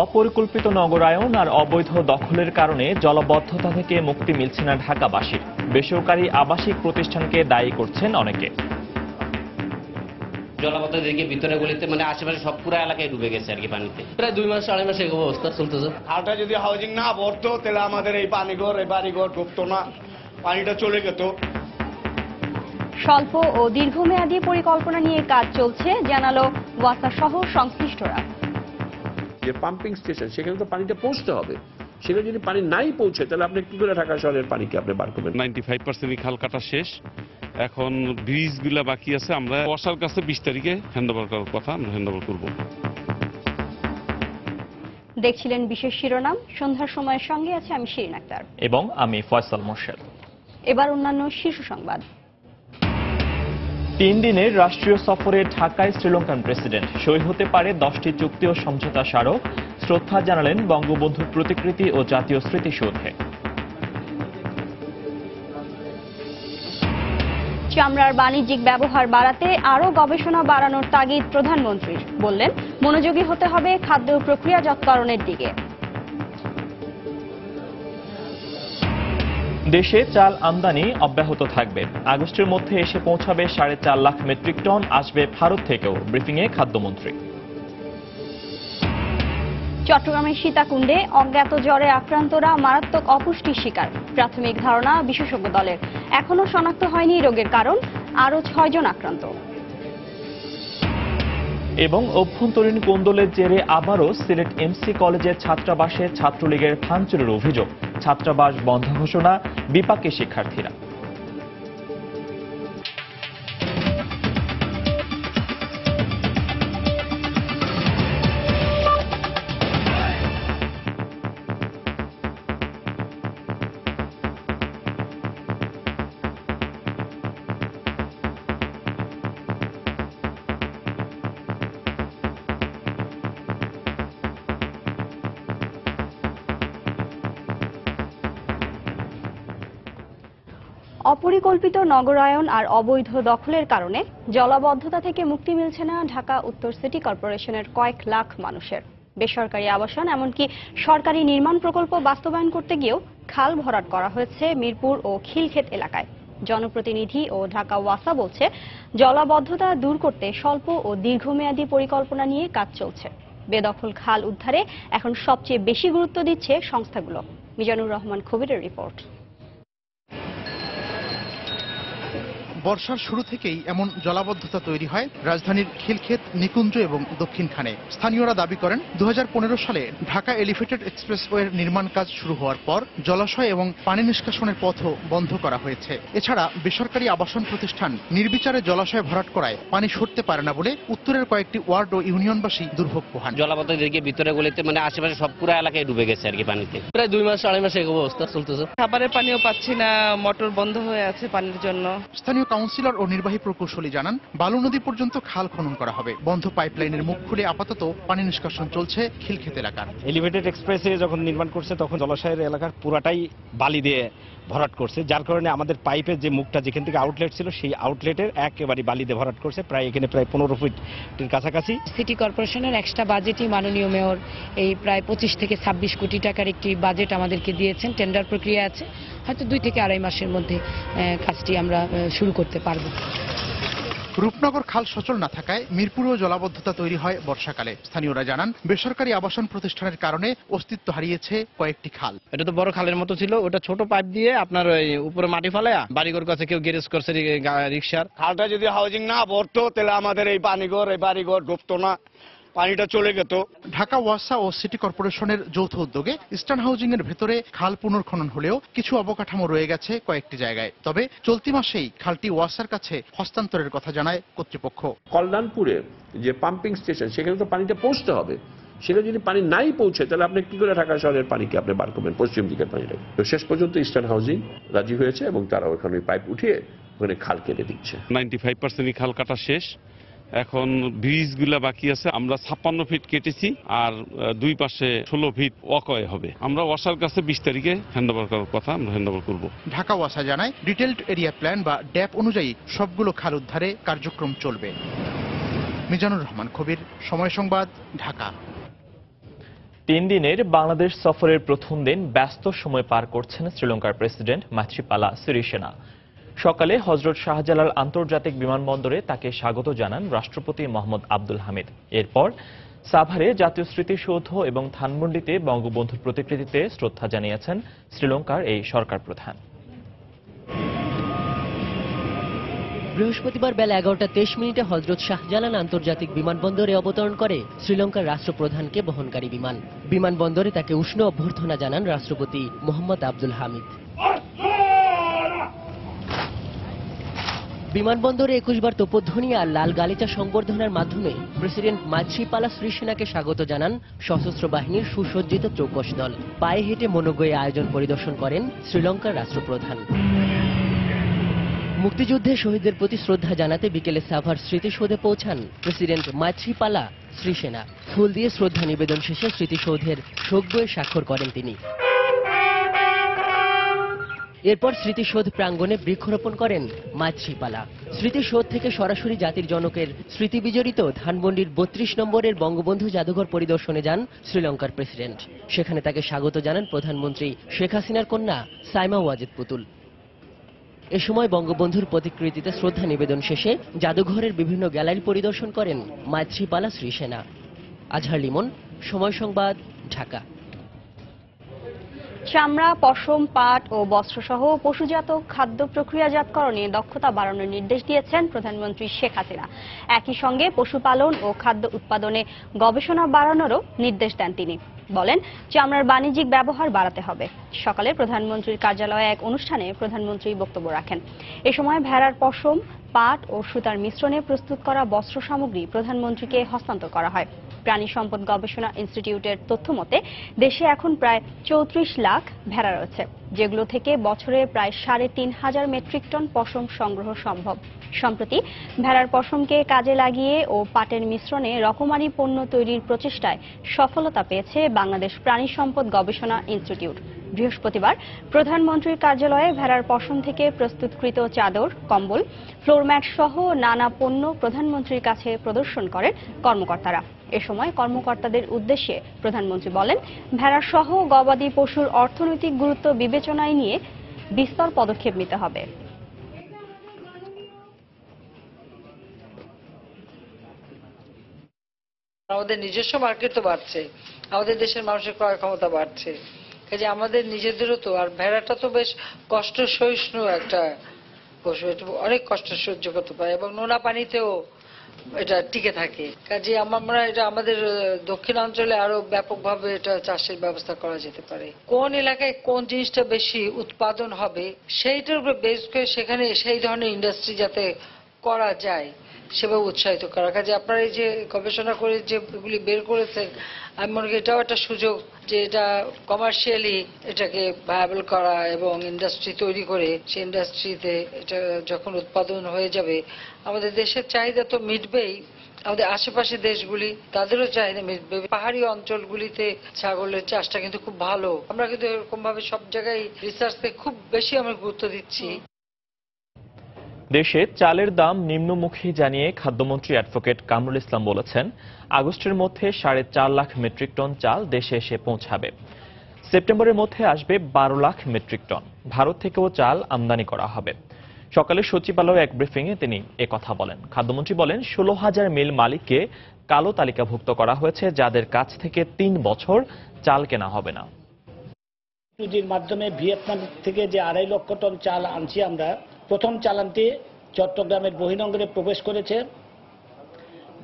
অপরিকল্পিত নগরায়ন আর অবৈধ দখলের কারণে জলাবদ্ধতা থেকে মুক্তি মিলছে না ঢাকাবাসীর। বেসরকারি আবাসিক প্রতিষ্ঠানকে দায়ী করছেন অনেকে। জলাবদ্ধতা দিকে ভিতরে গলিতে আশেপাশে সব পুরো এলাকায় ডুবে গেছে আর কি পানিতে। প্রায় 2 মাস 2.5 মাস এই অবস্থা চলতেছে। খালটা যদি হাউজিং না ভরতো তাহলে আমাদের এই বাড়িঘর ঢুকতো না, পানিটা চলে যেত। স্বল্প ও দীর্ঘমেয়াদী পরিকল্পনা নিয়ে কাজ চলছে জানালো ওয়াসা সহ সংশ্লিষ্টরা। যে পাম্পিং স্টেশন সেখানে তো পানিটা পৌঁছতে হবে, সেখানে যদি পানি নাই পৌঁছে তাহলে আপনি কি করে ঢাকা শহরের পানিকে আপনি বার করবেন। 95% খাল কাটা শেষ, এখন ব্রিজগুলা বাকি আছে। আমরা ওয়াসার কাছে 20 তারিখে হ্যান্ডওভার করার কথা, আমরা হ্যান্ডওভার করব। দেখছিলেন বিশেষ শিরোনাম। সন্ধ্যার সময়ের সঙ্গে আছে আমি শিরিন আক্তার এবং আমি ফয়সাল মোর্শেদ। এবার অন্যান্য শীর্ষ সংবাদ। 3 দিনের রাষ্ট্রীয় সফরে ঢাকায় শ্রীলঙ্কান প্রেসিডেন্ট। সই হতে পারে 10টি চুক্তি ও সমঝোতা স্মারক। শ্রদ্ধা জানালেন বঙ্গবন্ধুর প্রতিকৃতি ও জাতীয় স্মৃতিসৌধে। চামড়ার বাণিজ্যিক ব্যবহার বাড়াতে আরও গবেষণা বাড়ানোর তাগিদ প্রধানমন্ত্রীর। বললেন, মনোযোগী হতে হবে খাদ্য প্রক্রিয়াজাতকরণের দিকে। দেশে চাল আমদানি অব্যাহত থাকবে। আগস্টের মধ্যে এসে পৌঁছাবে 4.5 লাখ মেট্রিক টন, আসবে ভারত থেকেও, ব্রিফিংয়ে খাদ্যমন্ত্রী। চট্টগ্রামের সীতাকুণ্ডে অজ্ঞাত জ্বরে আক্রান্তরা মারাত্মক অপুষ্টির শিকার। প্রাথমিক ধারণা বিশেষজ্ঞ দলের, এখনো শনাক্ত হয়নি রোগের কারণ। আরও 6 জন আক্রান্ত। এবং অভ্যন্তরীণ কোন্দলের জেরে আবারও সিলেট এমসি কলেজের ছাত্রাবাসে ছাত্রলীগের ভাঙচুরের অভিযোগ। ছাত্রাবাস বন্ধ ঘোষণা, বিপাকে শিক্ষার্থীরা। অপরিকল্পিত নগরায়ন আর অবৈধ দখলের কারণে জলাবদ্ধতা থেকে মুক্তি মিলছে না ঢাকা উত্তর সিটি কর্পোরেশনের কয়েক লাখ মানুষের। বেসরকারি আবাসন এমনকি সরকারি নির্মাণ প্রকল্প বাস্তবায়ন করতে গিয়েও খাল ভরাট করা হয়েছে মিরপুর ও খিলক্ষেত এলাকায়। জনপ্রতিনিধি ও ঢাকা ওয়াসা বলছে, জলাবদ্ধতা দূর করতে স্বল্প ও দীর্ঘমেয়াদী পরিকল্পনা নিয়ে কাজ চলছে। বেদখল খাল উদ্ধারে এখন সবচেয়ে বেশি গুরুত্ব দিচ্ছে সংস্থাগুলো। মিজানুর রহমান কবিরের রিপোর্ট। বর্ষার শুরু থেকেই এমন জলাবদ্ধতা তৈরি হয় রাজধানীর খিলক্ষেত, নিকুঞ্জ এবং দক্ষিণখানে। স্থানীয়রা দাবি করেন, 2015 সালে ঢাকা এলিভেটেড এক্সপ্রেসওয়ের নির্মাণ কাজ শুরু হওয়ার পর জলাশয় এবং পানি নিষ্কাশনের পথও বন্ধ করা হয়েছে। এছাড়া বেসরকারি আবাসন প্রতিষ্ঠান নির্বিচারে জলাশয় ভরাট করায় পানি সরতে পারে না বলে উত্তরের কয়েকটি ওয়ার্ড ও ইউনিয়নবাসী দুর্ভোগ পোহান। জলাবদ্ধতা দিকে ভিতরে গলিতে আশেপাশে সব পুরো এলাকায় ডুবে গেছে আর কি পানিতে। প্রায় 2 মাস 2.5 মাস এই অবস্থা চলতেছে। খাবারের পানিও পাচ্ছি না, মোটর বন্ধ হয়ে আছে পানির জন্য। স্থানীয় কাউন্সিলর ও নির্বাহী প্রকৌশলী জানান, বালু নদী পর্যন্ত খাল খনন করা হবে। বন্ধ পাইপলাইনের মুখ খুলে আপাতত পানি নিষ্কাশন চলছে খিলক্ষেত এলাকার। এলিভেটেড এক্সপ্রেসে যখন নির্মাণ করছে তখন জলাশয়ের এলাকার পুরাটাই বালি দিয়ে ভরাট করছে, যার কারণে আমাদের পাইপের যে মুখটা যেখান থেকে আউটলেট ছিল সেই আউটলেটের একেবারে বালি দিয়ে ভরাট করছে। এখানে প্রায় 15 ফিটের কাছাকাছি। সিটি কর্পোরেশনের এক্সট্রা বাজেটই মাননীয় মেয়র এই প্রায় 25 থেকে 26 কোটি টাকার একটি বাজেট আমাদেরকে দিয়েছেন। টেন্ডার প্রক্রিয়া আছে, হয়তো 2 থেকে 2.5 মাসের মধ্যে কাজটি আমরা শুরু করতে পারব। রূপনগর খাল সচল না থাকায় মিরপুরেও জলাবদ্ধতা তৈরি হয় বর্ষাকালে। স্থানীয়রা জানান, বেসরকারি আবাসন প্রতিষ্ঠানের কারণে অস্তিত্ব হারিয়েছে কয়েকটি খাল। এটা তো বড় খালের মতো ছিল, ওটা ছোট পাইপ দিয়ে আপনার ওই উপরে মাটি ফালায়া বাড়িঘর কাছে কেউ গ্যারেজ করছে রিক্সার। খালটা যদি হাউজিং না ভরতো তাহলে আমাদের এই বাড়িঘর ঢুকতো না, পানিটা চলে যেত। ঢাকা ওয়াসা ও সিটি কর্পোরেশনের যৌথ উদ্যোগে ইস্টার্ন হাউজিং এর ভেতরে খাল পুনর্খনন হলেও কিছু অবকাঠামো রয়ে গেছে কয়েকটি জায়গায়। তবে চলতি মাসেই খালটি ওয়াসার কাছে হস্তান্তরের কথা জানায় কর্তৃপক্ষ। কল্যাণপুরে যে পাম্পিং স্টেশন সেখানে তো পানিটা পৌঁছতে হবে, সেখানে যদি পানি নাই পৌঁছে তাহলে আপনি কি করে ঢাকা শহরের পানিকে আপনি বার করবেন, পশ্চিম দিকের পানিটা। তো শেষ পর্যন্ত ইস্টার্ন হাউজিং রাজি হয়েছে এবং তারা ওখানে পাইপ উঠিয়ে ওখানে খাল কেটে দিচ্ছে। 95% খাল কাটা শেষ, এখন ব্রিজগুলা বাকি আছে। আমরা 56 ফিট কেটেছি, আর 2 পাশে 16 ফিট ওয়াকওয়ে হবে। আমরা ওয়াসার কাছে 20 তারিখে হ্যান্ডওভার করার কথা, আমরা হ্যান্ডওভার করব। ঢাকা ওয়াসা জানায়, ডিটেইলড এরিয়া প্ল্যান বা ড্যাপ অনুযায়ী সবগুলো খাল উদ্ধারে কার্যক্রম চলবে। মিজানুর রহমান কবির, সময় সংবাদ, ঢাকা। 3 দিনের বাংলাদেশ সফরের প্রথম দিন ব্যস্ত সময় পার করছেন শ্রীলঙ্কার প্রেসিডেন্ট মাইথ্রিপালা সিরিসেনা। সকালে হজরত শাহজালাল আন্তর্জাতিক বিমানবন্দরে তাকে স্বাগত জানান রাষ্ট্রপতি মোহাম্মদ আব্দুল হামিদ। এরপর সাভারে জাতীয় স্মৃতিসৌধ এবং ধানমন্ডিতে বঙ্গবন্ধুর প্রতিকৃতিতে শ্রদ্ধা জানিয়েছেন শ্রীলঙ্কার এই সরকার প্রধান। বৃহস্পতিবার বেলা 11:23 হজরত শাহজালাল আন্তর্জাতিক বিমানবন্দরে অবতরণ করে শ্রীলঙ্কার রাষ্ট্রপ্রধানকে বহনকারী বিমান। বিমানবন্দরে তাকে উষ্ণ অভ্যর্থনা জানান রাষ্ট্রপতি মোহাম্মদ আব্দুল হামিদ। বিমানবন্দরে 21 বার তোপধ্বনি আর লাল গালিচা সংবর্ধনার মাধ্যমে প্রেসিডেন্ট মাইথ্রিপালা সিরিসেনাকে স্বাগত জানান সশস্ত্র বাহিনীর সুসজ্জিত চৌকস দল। পায়ে হেঁটে মনোজ্ঞ আয়োজন পরিদর্শন করেন শ্রীলঙ্কার রাষ্ট্রপ্রধান। মুক্তিযুদ্ধে শহীদদের প্রতি শ্রদ্ধা জানাতে বিকেলে সাভার স্মৃতিসৌধে পৌঁছান প্রেসিডেন্ট মাইথ্রিপালা সিরিসেনা। ফুল দিয়ে শ্রদ্ধা নিবেদন শেষে স্মৃতিসৌধের শোক বইয়ে স্বাক্ষর করেন তিনি। এরপর স্মৃতিসৌধ প্রাঙ্গণে বৃক্ষরোপণ করেন মাইথ্রিপালা। স্মৃতিসৌধ থেকে সরাসরি জাতির জনকের স্মৃতি বিজড়িত ধানমন্ডির 32 নম্বরের বঙ্গবন্ধু জাদুঘর পরিদর্শনে যান শ্রীলঙ্কার প্রেসিডেন্ট। সেখানে তাকে স্বাগত জানান প্রধানমন্ত্রী শেখ হাসিনার কন্যা সাইমা ওয়াজেদ পুতুল। এ সময় বঙ্গবন্ধুর প্রতিকৃতিতে শ্রদ্ধা নিবেদন শেষে জাদুঘরের বিভিন্ন গ্যালারি পরিদর্শন করেন মাইথ্রিপালা সিরিসেনা। আজহার লিমন, সময় সংবাদ, ঢাকা। চামড়া, পশম, পাট ও বস্ত্রসহ পশুজাত খাদ্য প্রক্রিয়াজাতকরণে দক্ষতা বাড়ানোর নির্দেশ দিয়েছেন প্রধানমন্ত্রী শেখ হাসিনা। একই সঙ্গে পশুপালন ও খাদ্য উৎপাদনে গবেষণা বাড়ানোরও নির্দেশ দেন তিনি। বলেন, চামড়ার বাণিজ্যিক ব্যবহার বাড়াতে হবে। সকালে প্রধানমন্ত্রীর কার্যালয়ে এক অনুষ্ঠানে প্রধানমন্ত্রী বক্তব্য রাখেন। এ সময় ভেড়ার পশম, পাট ও সুতার মিশ্রণে প্রস্তুত করা বস্ত্র সামগ্রী প্রধানমন্ত্রীকে হস্তান্তর করা হয়। প্রাণী সম্পদ গবেষণা ইনস্টিটিউটের তথ্য মতে দেশে এখন প্রায় 34 লাখ ভেড়া রয়েছে, যেগুলো থেকে বছরে প্রায় 3,500 মেট্রিক টন পশম সংগ্রহ সম্ভব। সম্প্রতি ভেড়ার পশমকে কাজে লাগিয়ে ও পাটের মিশ্রণে রকমারি পণ্য তৈরির প্রচেষ্টায় সফলতা পেয়েছে বাংলাদেশ প্রাণী সম্পদ গবেষণা ইনস্টিটিউট। বৃহস্পতিবার প্রধানমন্ত্রীর কার্যালয়ে ভেড়ার পশম থেকে প্রস্তুতকৃত চাদর, কম্বল, ফ্লোরম্যাট সহ নানা পণ্য প্রধানমন্ত্রীর কাছে প্রদর্শন করেন কর্মকর্তারা। এ সময় কর্মকর্তাদের উদ্দেশ্যে প্রধানমন্ত্রী বলেন, ভেড়া সহ গবাদি পশুর অর্থনৈতিক গুরুত্ব বিবেচনায় নিয়ে বিস্তর পদক্ষেপ নিতে হবে। আমাদের নিজস্ব মার্কেট তো বাড়ছে, আমাদের দেশের মানুষের ক্রয় ক্ষমতা বাড়ছে, কাজে আমাদের নিজেদেরও তো। আর ভেড়াটা তো বেশ কষ্ট সহিষ্ণু একটা পশু, এটা অনেক কষ্ট সহ্য করতে পারে এবং নোনা পানিতেও এটা টিকে থাকে। কাজে আমরা এটা আমাদের দক্ষিণাঞ্চলে আরো ব্যাপকভাবে এটা চাষের ব্যবস্থা করা যেতে পারে। কোন এলাকায় কোন জিনিসটা বেশি উৎপাদন হবে সেইটার উপরে বেস করে সেখানে সেই ধরনের ইন্ডাস্ট্রি যাতে করা যায় সেভাবে উৎসাহিত করা। কাজে আপনারা এই যে গবেষণা করে যেগুলি বের করেছেন, আমি মনে করি এটাও একটা সুযোগ যে এটা কমার্শিয়ালি এটাকে ভায়াবল করা এবং ইন্ডাস্ট্রি তৈরি করে সেই ইন্ডাস্ট্রিতে এটা যখন উৎপাদন হয়ে যাবে আমাদের দেশের চাহিদা তো মিটবেই, আমাদের আশেপাশে দেশগুলি তাদেরও চাহিদা মিটবে। পাহাড়ি অঞ্চলগুলিতে ছাগলের চাষটা কিন্তু খুব ভালো। আমরা কিন্তু এরকম ভাবে সব জায়গায় রিসার্চকে খুব বেশি আমরা গুরুত্ব দিচ্ছি। দেশে চালের দাম নিম্নমুখী জানিয়ে খাদ্যমন্ত্রী অ্যাডভোকেট কামরুল ইসলাম বলেছেন, আগস্টের মধ্যে 4.5 লাখ মেট্রিক টন চাল দেশে এসে পৌঁছাবে। সেপ্টেম্বরের মধ্যে আসবে 12 লাখ মেট্রিক টন। ভারত থেকেও চাল আমদানি করা হবে। সকালে সচিবালয়ে এক ব্রিফিংয়ে তিনি একথা বলেন। খাদ্যমন্ত্রী বলেন, 16,000 মিল মালিককে কালো তালিকাভুক্ত করা হয়েছে, যাদের কাছ থেকে 3 বছর চাল কেনা হবে না। টুজির মাধ্যমে ভিয়েতনাম থেকে যে 2.5 লক্ষ টন চাল আনছি আমরা, প্রথম চালানটি চট্টগ্রামের বহিনগরে প্রবেশ করেছে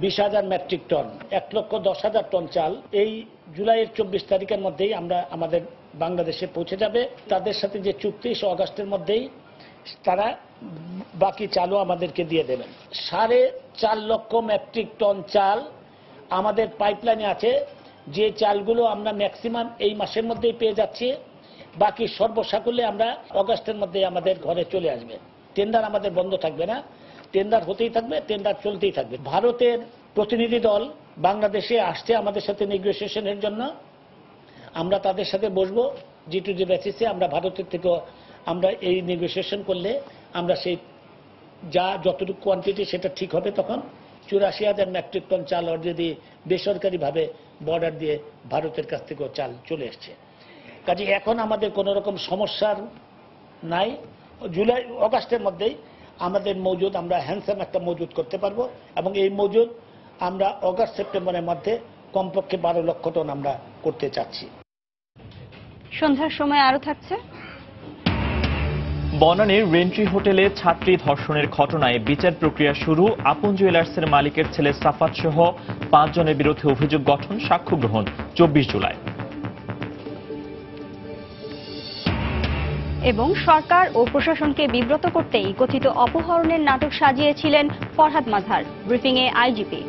20,000 মেট্রিক টন, 1,10,000 টন চাল এই জুলাইয়ের 24 তারিখের মধ্যেই আমরা আমাদের বাংলাদেশে পৌঁছে যাবে। তাদের সাথে যে চুক্তি আগস্টের মধ্যেই তারা বাকি চালও আমাদেরকে দিয়ে দেবেন। 4.5 লক্ষ মেট্রিক টন চাল আমাদের পাইপলাইনে আছে, যে চালগুলো আমরা ম্যাক্সিমাম এই মাসের মধ্যেই পেয়ে যাচ্ছি, বাকি সর্বসাকুল্যে আমরা আগস্টের মধ্যে আমাদের ঘরে চলে আসবে। টেন্ডার আমাদের বন্ধ থাকবে না, টেন্ডার হতেই থাকবে, টেন্ডার চলতেই থাকবে। ভারতের প্রতিনিধি দল বাংলাদেশে আসছে আমাদের সাথে নেগোসিয়েশনের জন্য। আমরা তাদের সাথে বসবো G2G বেসিসে। আমরা ভারতের থেকে আমরা এই নেগোসিয়েশন করলে আমরা সেই যতটুকু কোয়ান্টিটি সেটা ঠিক হবে, তখন 84,000 মেট্রিক টন চাল অলরেডি বেসরকারিভাবে বর্ডার দিয়ে ভারতের কাছ থেকেও চাল চলে এসছে। কাজে এখন আমাদের কোনো রকম সমস্যার নাই। জুলাই অগাস্টের মধ্যেই আমাদের মজুদ আমরা হ্যান্ডসাম একটা মজুদ করতে পারবো এবং এই মজুদ আমরা অগাস্ট সেপ্টেম্বরের মধ্যে কমপক্ষে 12 লক্ষ টন আমরা করতে চাচ্ছি। সন্ধ্যার সময় আরো থাকছে। বনানীর রেন্ট্রি হোটেলে ছাত্রী ধর্ষণের ঘটনায় বিচার প্রক্রিয়া শুরু। আপন জুয়েলার্সের মালিকের ছেলে সাফাত সহ 5 জনের বিরুদ্ধে অভিযোগ গঠন, সাক্ষ্য গ্রহণ 24 জুলাই। এবং সরকার ও প্রশাসনকে বিব্রত করতেই কথিত অপহরণের নাটক সাজিয়েছিলেন ফরহাদ মাজহার, ব্রিফিংয়ে আইজিপি।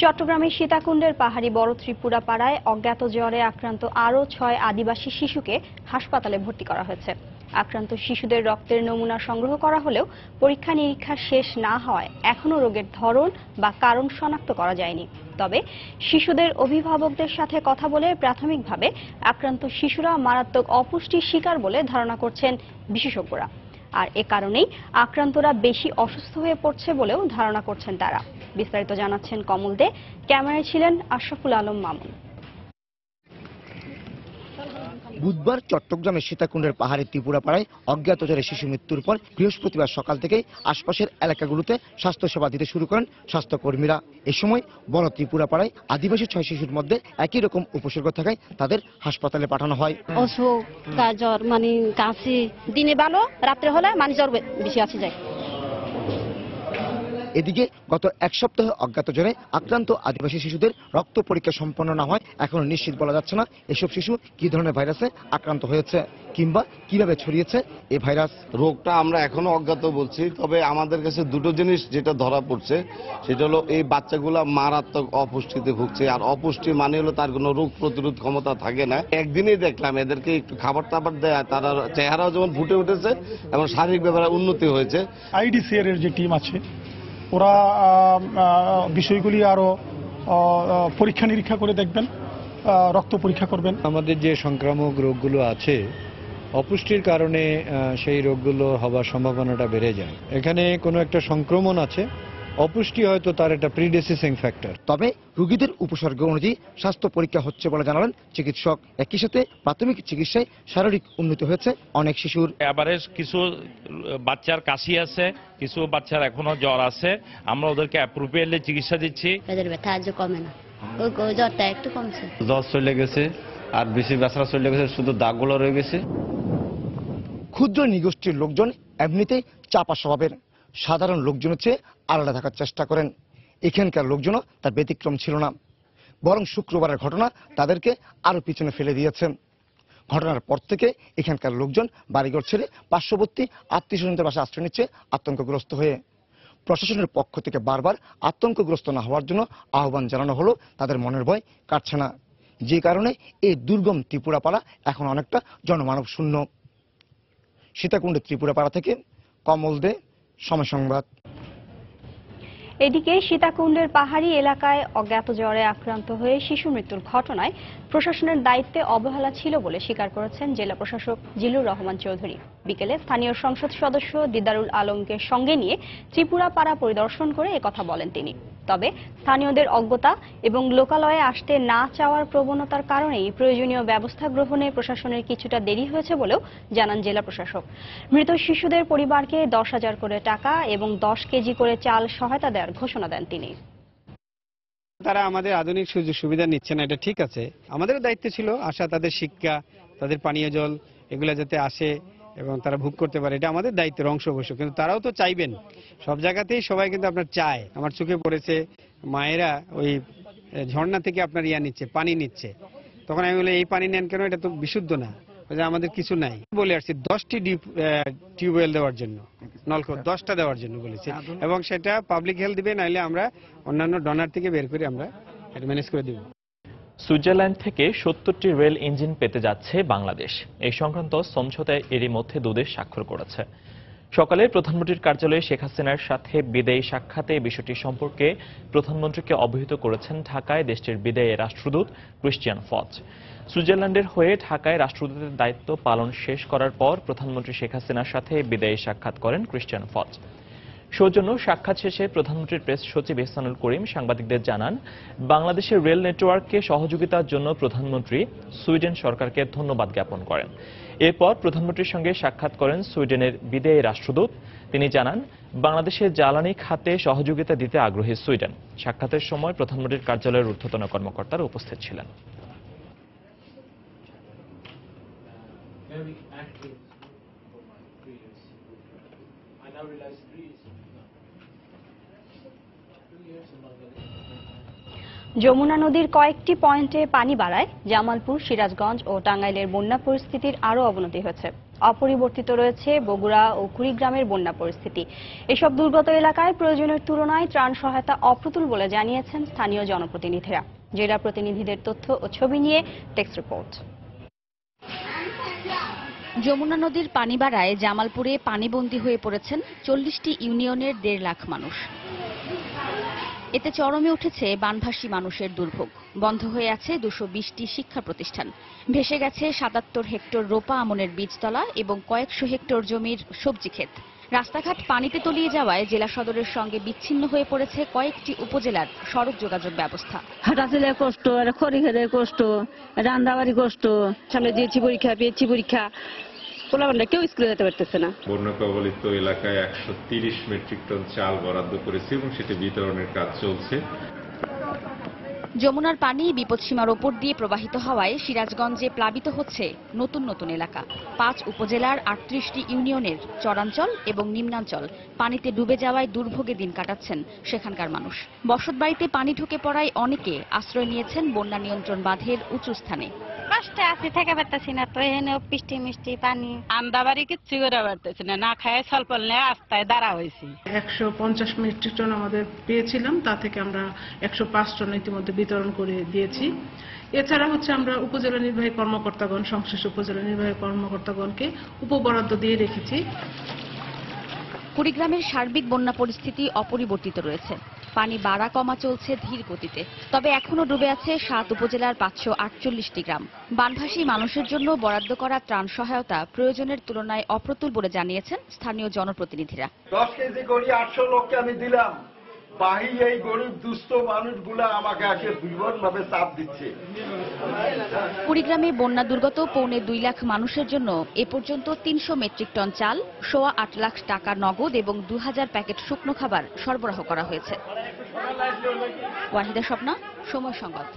চট্টগ্রামের সীতাকুণ্ডের পাহাড়ি বড় ত্রিপুরা পাড়ায় অজ্ঞাত জ্বরে আক্রান্ত আরও 6 আদিবাসী শিশুকে হাসপাতালে ভর্তি করা হয়েছে। আক্রান্ত শিশুদের রক্তের নমুনা সংগ্রহ করা হলেও পরীক্ষা নিরীক্ষা শেষ না হওয়ায় এখনও রোগের ধরন বা কারণ শনাক্ত করা যায়নি। তবে শিশুদের অভিভাবকদের সাথে কথা বলে প্রাথমিকভাবে আক্রান্ত শিশুরা মারাত্মক অপুষ্টির শিকার বলে ধারণা করছেন বিশেষজ্ঞরা। আর এ কারণেই আক্রান্তরা বেশি অসুস্থ হয়ে পড়ছে বলেও ধারণা করছেন তারা। বিস্তারিত জানাচ্ছেন কমল দে, ক্যামেরায় ছিলেন আশরাফুল আলম মামুন। বুধবার চট্টগ্রামের সীতাকুণ্ডের পাহাড়ি ত্রিপুরা পাড়ায় অজ্ঞাত জ্বরে শিশু মৃত্যুর পর বৃহস্পতিবার সকাল থেকেই আশপাশের এলাকাগুলোতে স্বাস্থ্যসেবা দিতে শুরু করেন স্বাস্থ্যকর্মীরা। এ সময় বড় ত্রিপুরা পাড়ায় আদিবাসী 6 শিশুর মধ্যে একই রকম উপসর্গ থাকায় তাদের হাসপাতালে পাঠানো হয়। অসুখ, জ্বর, মানে কাশি, দিনে ভালো, রাত্রে হলে মানে জ্বর বেশি আসে যায়। এদিকে গত 1 সপ্তাহে অজ্ঞাত জ্বরে আক্রান্ত আদিবাসী শিশুদের রক্ত পরীক্ষা সম্পন্ন না হয় এখনো নিশ্চিত বলা যাচ্ছে না এসব শিশু কি ধরনের ভাইরাসে আক্রান্ত হয়েছে কিংবা কিভাবে ছড়িয়েছে এই ভাইরাস। রোগটা আমরা এখনো অজ্ঞাত বলছি, তবে আমাদের কাছে দুটো জিনিস যেটা ধরা পড়ছে সেটা হলো এই বাচ্চাগুলা মারাত্মক অপুষ্টিতে ভুগছে। আর অপুষ্টি মানে হলো তার কোনো রোগ প্রতিরোধ ক্ষমতা থাকে না। একদিনই দেখলাম এদেরকে একটু খাবার টাবার দেয়া, তারা চেহারাও যেমন ফুটে উঠেছে এবং শারীরিক ব্যাপারে উন্নতি হয়েছে। আইডিসিআর এর যে টিম আছে ওরা বিষয়গুলি আরো পরীক্ষা নিরীক্ষা করে দেখবেন, রক্ত পরীক্ষা করবেন। আমাদের যে সংক্রামক রোগগুলো আছে অপুষ্টির কারণে সেই রোগগুলো হবার সম্ভাবনাটা বেড়ে যায়। এখানে কোনো একটা সংক্রমণ আছে, অপুষ্টি হয়তো তার একটা প্রিডিসিসিং ফ্যাক্টর। তবে রোগীদের উপসর্গ অনুযায়ী স্বাস্থ্য পরীক্ষা হচ্ছে বলে জানালেন চিকিৎসক। একই সাথে প্রাথমিক চিকিৎসায় শারীরিক উন্নতি হয়েছে অনেক শিশুর। এবারে কিছু বাচ্চার কাশি আছে, কিছু বাচ্চার এখনো জ্বর আছে, আমরা ওদেরকে অ্যাপ্রোপ্রিয়েটলি চিকিৎসা দিচ্ছি। এদের ব্যথা আজ কমে না, ওই জ্বরটা একটু কমছে। জ্বর চলে গেছে আর বেশি ব্যথা চলে গেছে, শুধু দাগগুলো রয়ে গেছে। ক্ষুদ্র নিগোষ্ঠীর লোকজন এমনিতেই চাপা স্বভাবের, সাধারণ লোকজনের চেয়ে আলাদা থাকার চেষ্টা করেন। এখানকার লোকজনও তার ব্যতিক্রম ছিল না, বরং শুক্রবারের ঘটনা তাদেরকে আরো পিছনে ফেলে দিয়েছে। ঘটনার পর থেকে এখানকার লোকজন বাড়িঘর ছেড়ে পার্শ্ববর্তী আত্মীয়স্বজনদের বাসায় আশ্রয় নিচ্ছে আতঙ্কগ্রস্ত হয়ে। প্রশাসনের পক্ষ থেকে বারবার আতঙ্কগ্রস্ত না হওয়ার জন্য আহ্বান জানানো হলো, তাদের মনের ভয় কাটছে না। যে কারণে এই দুর্গম ত্রিপুরাপাড়া এখন অনেকটা জনমানব শূন্য। সীতাকুণ্ডের ত্রিপুরাপাড়া থেকে কমল দে, সময় সংবাদ। এদিকে সীতাকুণ্ডের পাহাড়ি এলাকায় অজ্ঞাত জ্বরে আক্রান্ত হয়ে শিশু মৃত্যুর ঘটনায় প্রশাসনের দায়িত্বে অবহেলা ছিল বলে স্বীকার করেছেন জেলা প্রশাসক জিল্লুর রহমান চৌধুরী। বিকেলে স্থানীয় সংসদ সদস্য দিদারুল আলমকে সঙ্গে নিয়ে ত্রিপুরাপাড়া পরিদর্শন করে একথা বলেন তিনি। তবে স্থানীয়দের অজ্ঞতা এবং লোকালয়ে আসতে না চাওয়ার প্রবণতার কারণেই প্রয়োজনীয় ব্যবস্থা গ্রহণে প্রশাসনের কিছুটা দেরি হয়েছে বলেও জানান জেলা প্রশাসক। মৃত শিশুদের পরিবারকে 10,000 করে টাকা এবং 10 কেজি করে চাল সহায়তা দেওয়ার ঘোষণা দেন তিনি। তারা আমাদের আধুনিক সুযোগ সুবিধা নিচ্ছে না, এটা ঠিক আছে। আমাদেরও দায়িত্ব ছিল আসা, তাদের শিক্ষা, তাদের পানীয় জল এগুলো যাতে আসে এবং তারা ভোগ করতে পারে, এটা আমাদের দায়িত্বের অংশ অবশ্য। কিন্তু তারাও তো চাইবেন, সব জায়গাতেই সবাই কিন্তু আপনার চায়। আমার চোখে পড়েছে মায়েরা ওই ঝর্ণা থেকে আপনার নিচ্ছে, পানি নিচ্ছে। তখন আমি বলি এই পানি নেন কেন, এটা তো বিশুদ্ধ না। আমাদের কিছু নাই বলে আসছি, 10টি টিউবওয়েল দেওয়ার জন্য, নলকূপ 10টা দেওয়ার জন্য বলেছি, এবং সেটা পাবলিক হেলথ দিবে, নাইলে আমরা অন্যান্য ডোনার থেকে বের করে আমরা এটা ম্যানেজ করে দেব। সুইজারল্যান্ড থেকে 70টি রেল ইঞ্জিন পেতে যাচ্ছে বাংলাদেশ। এই সংক্রান্ত সমঝোতায় এরই মধ্যে দুদেশ স্বাক্ষর করেছে। সকালে প্রধানমন্ত্রীর কার্যালয়ে শেখ হাসিনার সাথে বিদায়ী সাক্ষাতে বিষয়টি সম্পর্কে প্রধানমন্ত্রীকে অবহিত করেছেন ঢাকায় দেশটির বিদায়ী রাষ্ট্রদূত ক্রিশ্চিয়ান ফচ। সুইজারল্যান্ডের হয়ে ঢাকায় রাষ্ট্রদূতের দায়িত্ব পালন শেষ করার পর প্রধানমন্ত্রী শেখ হাসিনার সাথে বিদায়ী সাক্ষাৎ করেন ক্রিশ্চিয়ান ফচ। সৌজন্য সাক্ষাৎ শেষে প্রধানমন্ত্রীর প্রেস সচিব ইহসানুল করিম সাংবাদিকদের জানান, বাংলাদেশের রেল নেটওয়ার্ককে সহযোগিতার জন্য প্রধানমন্ত্রী সুইডেন সরকারকে ধন্যবাদ জ্ঞাপন করেন। এরপর প্রধানমন্ত্রীর সঙ্গে সাক্ষাৎ করেন সুইডেনের বিদায়ী রাষ্ট্রদূত। তিনি জানান, বাংলাদেশের জ্বালানি খাতে সহযোগিতা দিতে আগ্রহী সুইডেন। সাক্ষাতের সময় প্রধানমন্ত্রীর কার্যালয়ের ঊর্ধ্বতন কর্মকর্তারা উপস্থিত ছিলেন। যমুনা নদীর কয়েকটি পয়েন্টে পানি বাড়ায় জামালপুর, সিরাজগঞ্জ ও টাঙ্গাইলের বন্যা পরিস্থিতির আরও অবনতি হয়েছে। অপরিবর্তিত রয়েছে বগুড়া ও কুড়িগ্রামের বন্যা পরিস্থিতি। এসব দুর্গত এলাকায় প্রয়োজনের তুলনায় ত্রাণ সহায়তা অপ্রতুল বলে জানিয়েছেন স্থানীয় জনপ্রতিনিধিরা। জেলা প্রতিনিধিদের তথ্য ও ছবি নিয়ে টেক্সট রিপোর্ট। যমুনা নদীর পানি বাড়ায় জামালপুরে পানিবন্দী হয়ে পড়েছেন 40টি ইউনিয়নের 1.5 লাখ মানুষ। এতে চরমে উঠেছে বানভাসী মানুষের দুর্ভোগ। বন্ধ হয়ে আছে 220টি শিক্ষা প্রতিষ্ঠান। ভেসে গেছে 77 হেক্টর রোপা আমনের বীজতলা এবং কয়েকশো হেক্টর জমির সবজি ক্ষেত। রাস্তাঘাট পানিতে তলিয়ে যাওয়ায় জেলা সদরের সঙ্গে বিচ্ছিন্ন হয়ে পড়েছে কয়েকটি উপজেলার সড়ক যোগাযোগ ব্যবস্থা। হাঁটাচলে কষ্ট, খড়িঘেরে কষ্ট, রান্নাবাড়ি কষ্ট, সামনে দিয়েছি পরীক্ষা, পেয়েছি পরীক্ষা, কেউ স্কুলে যেতে পারতেছে না। বন্যা কবলিত এলাকায় 130 মেট্রিক টন চাল বরাদ্দ করেছে এবং সেটি বিতরণের কাজ চলছে। যমুনার পানি বিপদসীমার ওপর দিয়ে প্রবাহিত হওয়ায় সিরাজগঞ্জে প্লাবিত হচ্ছে নতুন নতুন এলাকা। 5 উপজেলার 38টি ইউনিয়নের চরাঞ্চল এবং নিম্নাঞ্চল পানিতে ডুবে যাওয়ায় দুর্ভোগে দিন কাটাচ্ছেন সেখানকার মানুষ। বসতবাড়িতে পানি ঢুকে পড়ায় অনেকে আশ্রয় নিয়েছেন বন্যা নিয়ন্ত্রণ বাঁধের উঁচু স্থানে। কষ্টে আছি, থেকে পারতেছি না তো, এনে পিষ্টি মিষ্টি পানি আন্দাবাড়ি কিচ্ছু করে পারতেছি না, না খায় স্বল্প নিয়ে রাস্তায় দাঁড়া হয়েছি। 150 মেট্রিক টন আমাদের পেয়েছিলাম, তা থেকে আমরা 105 টন ইতিমধ্যে বিতরণ করে দিয়েছি। এছাড়া আমরা উপজেলা নির্বাহী কর্মকর্তাগণ, সংশ্লিষ্ট উপজেলা নির্বাহী কর্মকর্তাগণকে উপবরাদ্দ দিয়ে রেখেছি। কুড়িগ্রামের সার্বিক বন্যা পরিস্থিতি অপরিবর্তিত রয়েছে। পানি বাড়া কমা চলছে ধীর গতিতে। তবে এখনো ডুবে আছে 7 উপজেলার 548টি গ্রাম। বানভাসী মানুষের জন্য বরাদ্দ করা ত্রাণ সহায়তা প্রয়োজনের তুলনায় অপ্রতুল বলে জানিয়েছেন স্থানীয় জনপ্রতিনিধিরা। 10 কেজি করে 800 লোককে আমি দিলাম, বাহি এই গরিব দুস্থ মানুষগুলা আমাকে এসে বিভৎসভাবে চাপ দিচ্ছে। কুড়িগ্রামে বন্যা দুর্গত 2.25 লাখ মানুষের জন্য এ পর্যন্ত 300 মেট্রিক টন চাল, 8.25 লাখ টাকা নগদ এবং 2000 প্যাকেট শুকনো খাবার সরবরাহ করা হয়েছে। ওয়াহিদা স্বপ্না, সময় সংবাদ।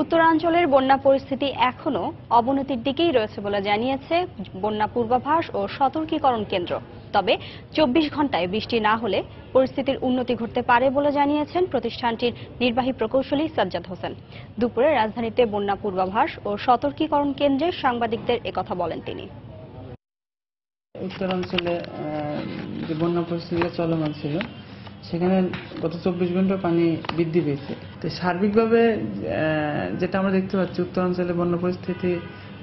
উত্তরাঞ্চলের বন্যা পরিস্থিতি এখনো অবনতির দিকেই রয়েছে বলে জানিয়েছে বন্যা পূর্বাভাস ও সতর্কীকরণ কেন্দ্র। তবে 24 ঘন্টায় বৃষ্টি না হলে পরিস্থিতির উন্নতি ঘটতে পারে বলে জানিয়েছেন প্রতিষ্ঠানটির নির্বাহী প্রকৌশলী সাজ্জাদ হোসেন। দুপুরে রাজধানীতে বন্যা পূর্বাভাস ও সতর্কীকরণ কেন্দ্রে সাংবাদিকদের একথা বলেন তিনি। উত্তরাঞ্চলে যে বন্যা পরিস্থিতি চলমান ছিল, সেখানে গত 24 ঘন্টা পানি বৃদ্ধি পেয়েছে। তো সার্বিকভাবে যেটা আমরা দেখতে পাচ্ছি, উত্তরাঞ্চলে বন্যা পরিস্থিতি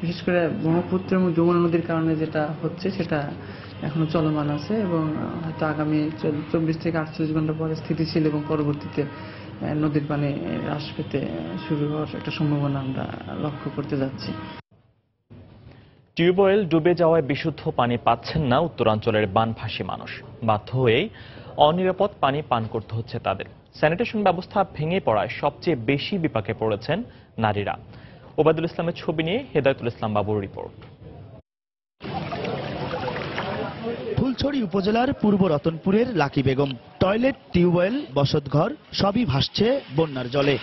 বিশেষ করে ব্রহ্মপুত্র এবং যমুনা নদীর কারণে যেটা হচ্ছে সেটা এখনো চলমান আছে এবং হয়তো আগামী 24 থেকে 48 ঘন্টা পরে স্থিতিশীল এবং পরবর্তীতে নদীর পানি হ্রাস পেতে শুরু হওয়ার একটা সম্ভাবনা আমরা লক্ষ্য করতে যাচ্ছি। টিউবওয়েল ডুবে যাওয়ায় বিশুদ্ধ পানি পাচ্ছেন না উত্তরাঞ্চলের বানভাসী মানুষ। বাধ্য হয়েই অনিরাপদ পানি পান করতে হচ্ছে তাদের। স্যানিটেশন ব্যবস্থা ভেঙে পড়ায় সবচেয়ে বেশি বিপাকে পড়েছেন নারীরা। ওবায়দুল ইসলামের ছবি নিয়ে হেদায়েতুল ইসলাম বাবুর রিপোর্ট। ফুলছড়ি উপজেলার পূর্ব রতনপুরের লাকি বেগম। টয়লেট, টিউবওয়েল, বসতঘর সবই ভাসছে বন্যার জলে।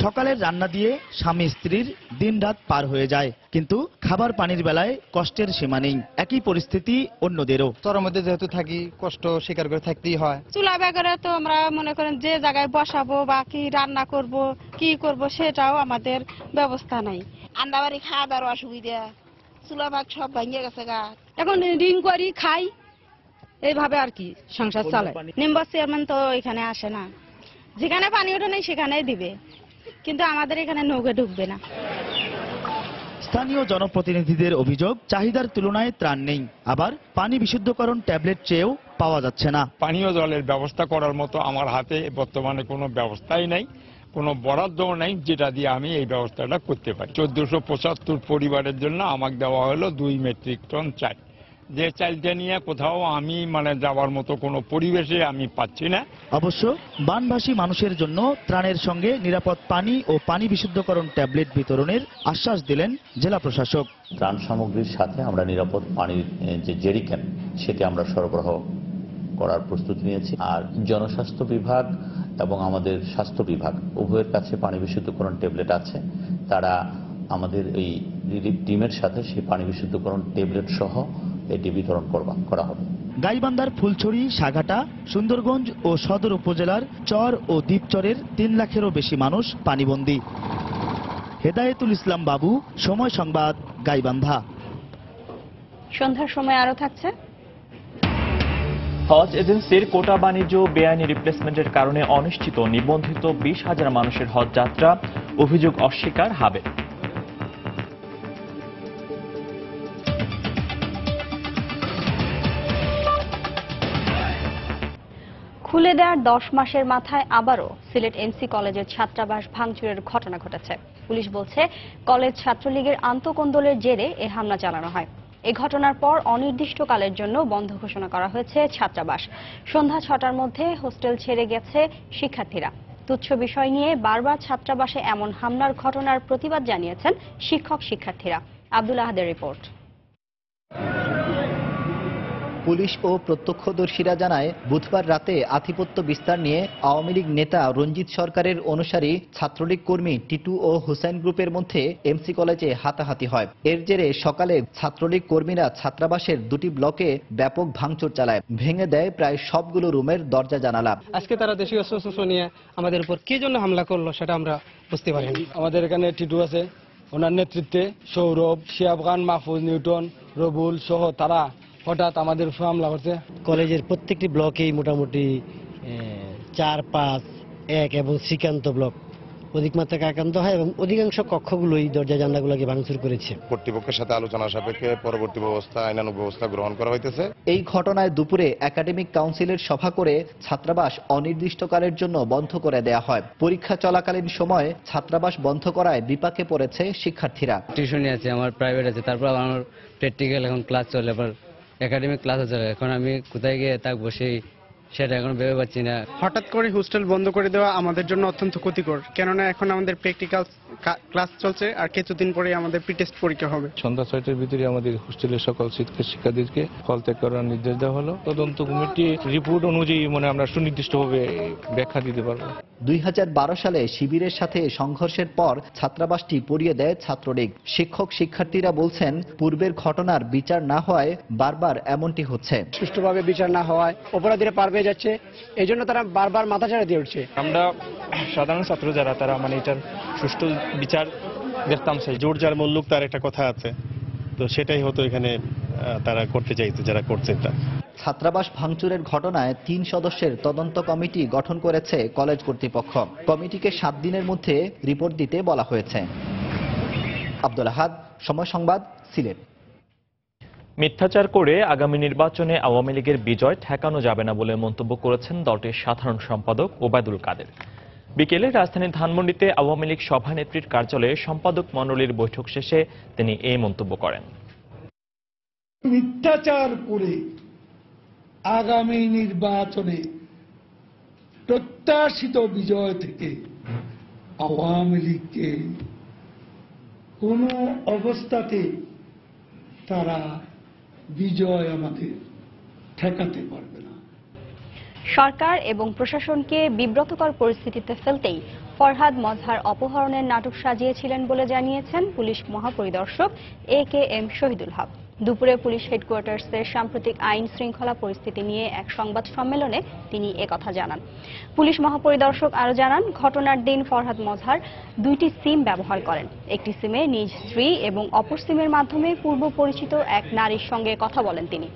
সকালের রান্না দিয়ে স্বামী স্ত্রীর দিনরাত পার হয়ে যায়, কিন্তু খাবার পানির বেলায় কষ্টের সীমা নেই। একই পরিস্থিতি অন্যদেরও। তোর মধ্যে যেহেতু থাকি, কষ্ট স্বীকার করে থাকতেই হয়। চুলা বেগরে তো আমরা মনে করেন যে জায়গায় বসাবো বা কি রান্না করব কি করব সেটাও আমাদের ব্যবস্থা নাই। আন্দাবাড়ি খাওয়া দাওয়ার অসুবিধা, চুলা ভাগ সব ভেঙে গেছে গা। এখন রিং করি খাই, এইভাবে আর কি সংসার চলে। নিম্বর চেয়ারম্যান তো এখানে আসে না, যেখানে পানি ওঠে নেই সেখানেই দিবে, কিন্তু আমাদের এখানে নৌকা ঢুকবে না। স্থানীয় জনপ্রতিনিধিদের অভিযোগ, চাহিদার তুলনায় ত্রাণ নেই, আবার পানি বিশুদ্ধকরণ ট্যাবলেট চেয়েও পাওয়া যাচ্ছে না। পানীয় জলের ব্যবস্থা করার মতো আমার হাতে বর্তমানে কোনো ব্যবস্থাই নাই, কোনো বরাদ্দও নাই যেটা দিয়ে আমি এই ব্যবস্থাটা করতে পারি। 1475 পরিবারের জন্য আমাকে দেওয়া হলো 2 মেট্রিক টন চাল। যে চালটা নিয়ে কোথাও আমি যাওয়ার মতো কোনো পরিবেশে আমি পাচ্ছি না। অবশ্য বানভাসী মানুষের জন্য ত্রাণের সঙ্গে নিরাপদ পানি ও পানি বিশুদ্ধকরণ ট্যাবলেট বিতরণের আশ্বাস দিলেন জেলা প্রশাসক। ত্রাণ সামগ্রীর সাথে আমরা নিরাপদ পানির যে জেরিক্যান সেটি আমরা সরবরাহ করার প্রস্তুতি নিয়েছি। আর জনস্বাস্থ্য বিভাগ এবং আমাদের স্বাস্থ্য বিভাগ উভয়ের কাছে পানি বিশুদ্ধকরণ ট্যাবলেট আছে। তারা আমাদের এই রিলিফ টিমের সাথে সেই পানি বিশুদ্ধকরণ ট্যাবলেট সহ এটি বিতরণ করা হবে। গাইবান্ধার ফুলছড়ি, সাঘাটা, সুন্দরগঞ্জ ও সদর উপজেলার চর ও দ্বীপচরের 3 লাখেরও বেশি মানুষ পানিবন্দী। হেদায়েতুল ইসলাম বাবু, সময় সংবাদ, গাইবান্ধা। সন্ধ্যার সময় আরো থাকছে হজ এজেন্সির কোটা বাণিজ্য বেআইনি রিপ্লেসমেন্টের কারণে অনিশ্চিত নিবন্ধিত 20,000 মানুষের হজ যাত্রা, অভিযোগ অস্বীকার হবে। খুলে দেওয়ার 10 মাসের মাথায় আবারও সিলেট এমসি কলেজের ছাত্রাবাস ভাঙচুরের ঘটনা ঘটেছে। পুলিশ বলছে কলেজ ছাত্রলীগের আন্তঃকন্দলের জেরে এ হামলা চালানো হয়। এ ঘটনার পর অনির্দিষ্টকালের জন্য বন্ধ ঘোষণা করা হয়েছে ছাত্রাবাস। সন্ধ্যা 6টার মধ্যে হোস্টেল ছেড়ে গেছে শিক্ষার্থীরা। তুচ্ছ বিষয় নিয়ে বারবার ছাত্রাবাসে এমন হামলার ঘটনার প্রতিবাদ জানিয়েছেন শিক্ষার্থীরা। আব্দুল আহাদের রিপোর্ট। পুলিশ ও প্রত্যক্ষদর্শীরা জানায়, বুধবার রাতে আধিপত্য বিস্তার নিয়ে আওয়ামী লীগ নেতা রঞ্জিত সরকারের অনুসারী ছাত্রলীগ কর্মী টিটু ও হুসাইন গ্রুপের মধ্যে এমসি কলেজে হাতাহাতি হয়। এর জেরে সকালে ছাত্রলীগ কর্মীরা ছাত্রাবাসের 2টি ব্লকে ব্যাপক ভাঙচুর চালায়, ভেঙে দেয় প্রায় সবগুলো রুমের দরজা জানালা। আজকে তারা দেশীয় অস্ত্র নিয়ে আমাদের উপর কি জন্য হামলা করলো সেটা আমরা বুঝতে পারিনি। আমাদের এখানে টিটু আছে, ওনার নেতৃত্বে সৌরভ, শিহাব খান, মাহফুজ, নিউটন, রবুল সহ তারা হঠাৎ আমাদের উপর হামলা করছে। কলেজের প্রত্যেকটি ব্লকেই মোটামুটি 4, 5, 1 এবং শ্রীকান্ত ব্লক অধিক মাত্রায় আক্রান্ত হয় এবং অধিকাংশ কক্ষগুলোই দরজা জানলাগুলোকে ভাঙচুর করেছে। কর্তৃপক্ষের সাথে আলোচনা সাপেক্ষে পরবর্তী আইনানুগ ব্যবস্থা গ্রহণ করা হইতেছে। এই ঘটনায় দুপুরে একাডেমিক কাউন্সিলের সভা করে ছাত্রাবাস অনির্দিষ্টকালের জন্য বন্ধ করে দেয়া হয়। পরীক্ষা চলাকালীন সময়ে ছাত্রাবাস বন্ধ করায় বিপাকে পড়েছে শিক্ষার্থীরা। টিউশনি আছে, আমার প্রাইভেট আছে, তারপর আমার প্র্যাকটিক্যাল এখন ক্লাস চলে, আবার একাডেমিক ক্লাসে চলে। এখন আমি কোথায় গিয়ে থাকবো সেটা এখন ভেবে পাচ্ছি না। হঠাৎ করে হোস্টেল বন্ধ করে দেওয়া আমাদের জন্য অত্যন্ত ক্ষতিকর, কেননা এখন আমাদের প্র্যাকটিক্যাল ক্লাস চলছে আর কিছুদিন পরে আমাদের প্রি-টেস্ট পরীক্ষা হবে। সন্ধ্যা 6টার ভিতরে আমাদের হোস্টেলের সকল শিক্ষার্থীদেরকে হল ত্যাগ করার নির্দেশ দেওয়া হলো। তদন্ত কমিটি রিপোর্ট অনুযায়ী আমরা সুনির্দিষ্টভাবে ব্যাখ্যা দিতে পারবো। 2012 সালে শিবিরের সাথে সংঘর্ষের পর ছাত্রাবাসটি পুড়িয়ে দেয় ছাত্রলীগ। শিক্ষার্থীরা বলছেন, পূর্বের ঘটনার বিচার না হওয়ায় বারবার এমনটি হচ্ছে। সুষ্ঠুভাবে বিচার না হওয়ায় অপরাধীরা পার পেয়ে যাচ্ছে, এই জন্য তারা বারবার মাথা চাড়া দিয়ে উঠছে। আমরা সাধারণ ছাত্র যারা তারা এটার সুষ্ঠু বিচার দেখতাম চাই। জোর যার মূল্যক তার একটা কথা আছে, তো সেটাই হতো এখানে তারা করতে চাইতো যারা করছে। এটা ছাত্রাবাস ভাঙচুরের ঘটনায় 3 সদস্যের তদন্ত কমিটি গঠন করেছে কলেজ কর্তৃপক্ষ। কমিটিকে 7 দিনের মধ্যে রিপোর্ট দিতে বলা হয়েছে। আব্দুল আহাদ, সময় সংবাদ, সিলেট। মিথ্যাচার করে আগামী নির্বাচনে আওয়ামী লীগের বিজয় ঠেকানো যাবে না বলে মন্তব্য করেছেন দলটির সাধারণ সম্পাদক ওবায়দুল কাদের। বিকেলে রাজধানীর ধানমন্ডিতে আওয়ামী লীগ সভানেত্রীর কার্যালয়ে সম্পাদক মণ্ডলীর বৈঠক শেষে তিনি এই মন্তব্য করেন। মিথ্যাচার করে আগামী নির্বাচনে প্রত্যাশিত বিজয় থেকে আওয়ামী লীগকে কোনো অবস্থাতে তারা বিজয় আমাদের ঠেকাতে পারবে না। সরকার এবং প্রশাসনকে বিব্রতকর পরিস্থিতিতে ফেলতেই ফরহাদ মজহার অপহরণের নাটক সাজিয়েছিলেন বলে জানিয়েছেন পুলিশ মহাপরিদর্শক AKM শহীদুল হক। দুপুরে পুলিশ হেডকোয়ার্টার্সের সাম্প্রতিক আইন শৃঙ্খলা পরিস্থিতি নিয়ে এক সংবাদ সম্মেলনে তিনি একথা জানান। পুলিশ মহাপরিদর্শক আরও জানান, ঘটনার দিন ফরহাদ মজহার 2টি সিম ব্যবহার করেন। একটি সিমে নিজ স্ত্রী এবং অপর সিমের মাধ্যমে পূর্ব পরিচিত এক নারীর সঙ্গে কথা বলেন তিনি।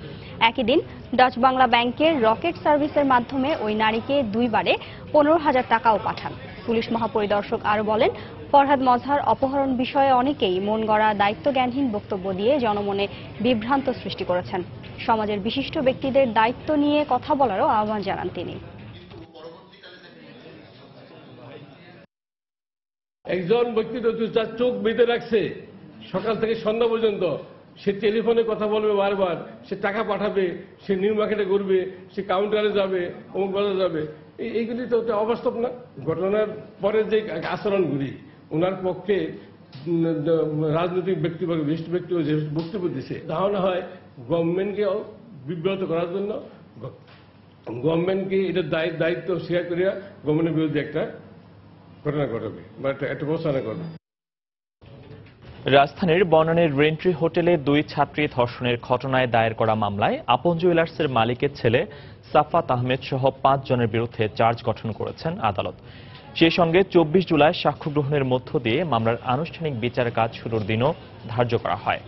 একই দিন ডাচ বাংলা ব্যাংকের রকেট সার্ভিসের মাধ্যমে ওই নারীকে 2 বারে 15,000 টাকাও পাঠান। পুলিশ মহাপরিদর্শক আরও বলেন, ফরহাদ মজহার অপহরণ বিষয়ে অনেকেই মন গড়া দায়িত্বজ্ঞানহীন বক্তব্য দিয়ে জনমনে বিভ্রান্ত সৃষ্টি করেছেন। সমাজের বিশিষ্ট ব্যক্তিদের দায়িত্ব নিয়ে কথা বলারও আহ্বান জানান তিনি। একজন ব্যক্তি তার চোখ বেঁধে রাখছে সকাল থেকে সন্ধ্যা পর্যন্ত, সে টেলিফোনে কথা বলবে বারবার, সে টাকা পাঠাবে, সে নিউ মার্কেটে করবে, সে কাউন্টারে যাবে, অমুক বাজারে যাবে, এইগুলি তো অবাস্তব না। ঘটনার পরে যে আচরণগুলি ওনার পক্ষে রাজনৈতিক ব্যক্তি বা বিশিষ্ট ব্যক্তি যে বক্তব্য দিচ্ছে, ধারণা হয় গভর্নমেন্টকে বিব্রত করার জন্য গভর্নমেন্টকে এটা দায়িত্ব স্বীকার করিয়া গভর্নমেন্টের বিরুদ্ধে একটা ঘটনা ঘটাবে বা একটা প্রচারণা করবে। রাজধানীর বনানীর রেন্ট্রি হোটেলে 2 ছাত্রী ধর্ষণের ঘটনায় দায়ের করা মামলায় আপন জুয়েলার্সের মালিকের ছেলে সাফাত আহমেদ সহ 5 জনের বিরুদ্ধে চার্জ গঠন করেছেন আদালত। সেই সঙ্গে 24 জুলাই সাক্ষ্য গ্রহণের মধ্য দিয়ে মামলার আনুষ্ঠানিক বিচার কাজ শুরুর দিনও ধার্য করা হয়।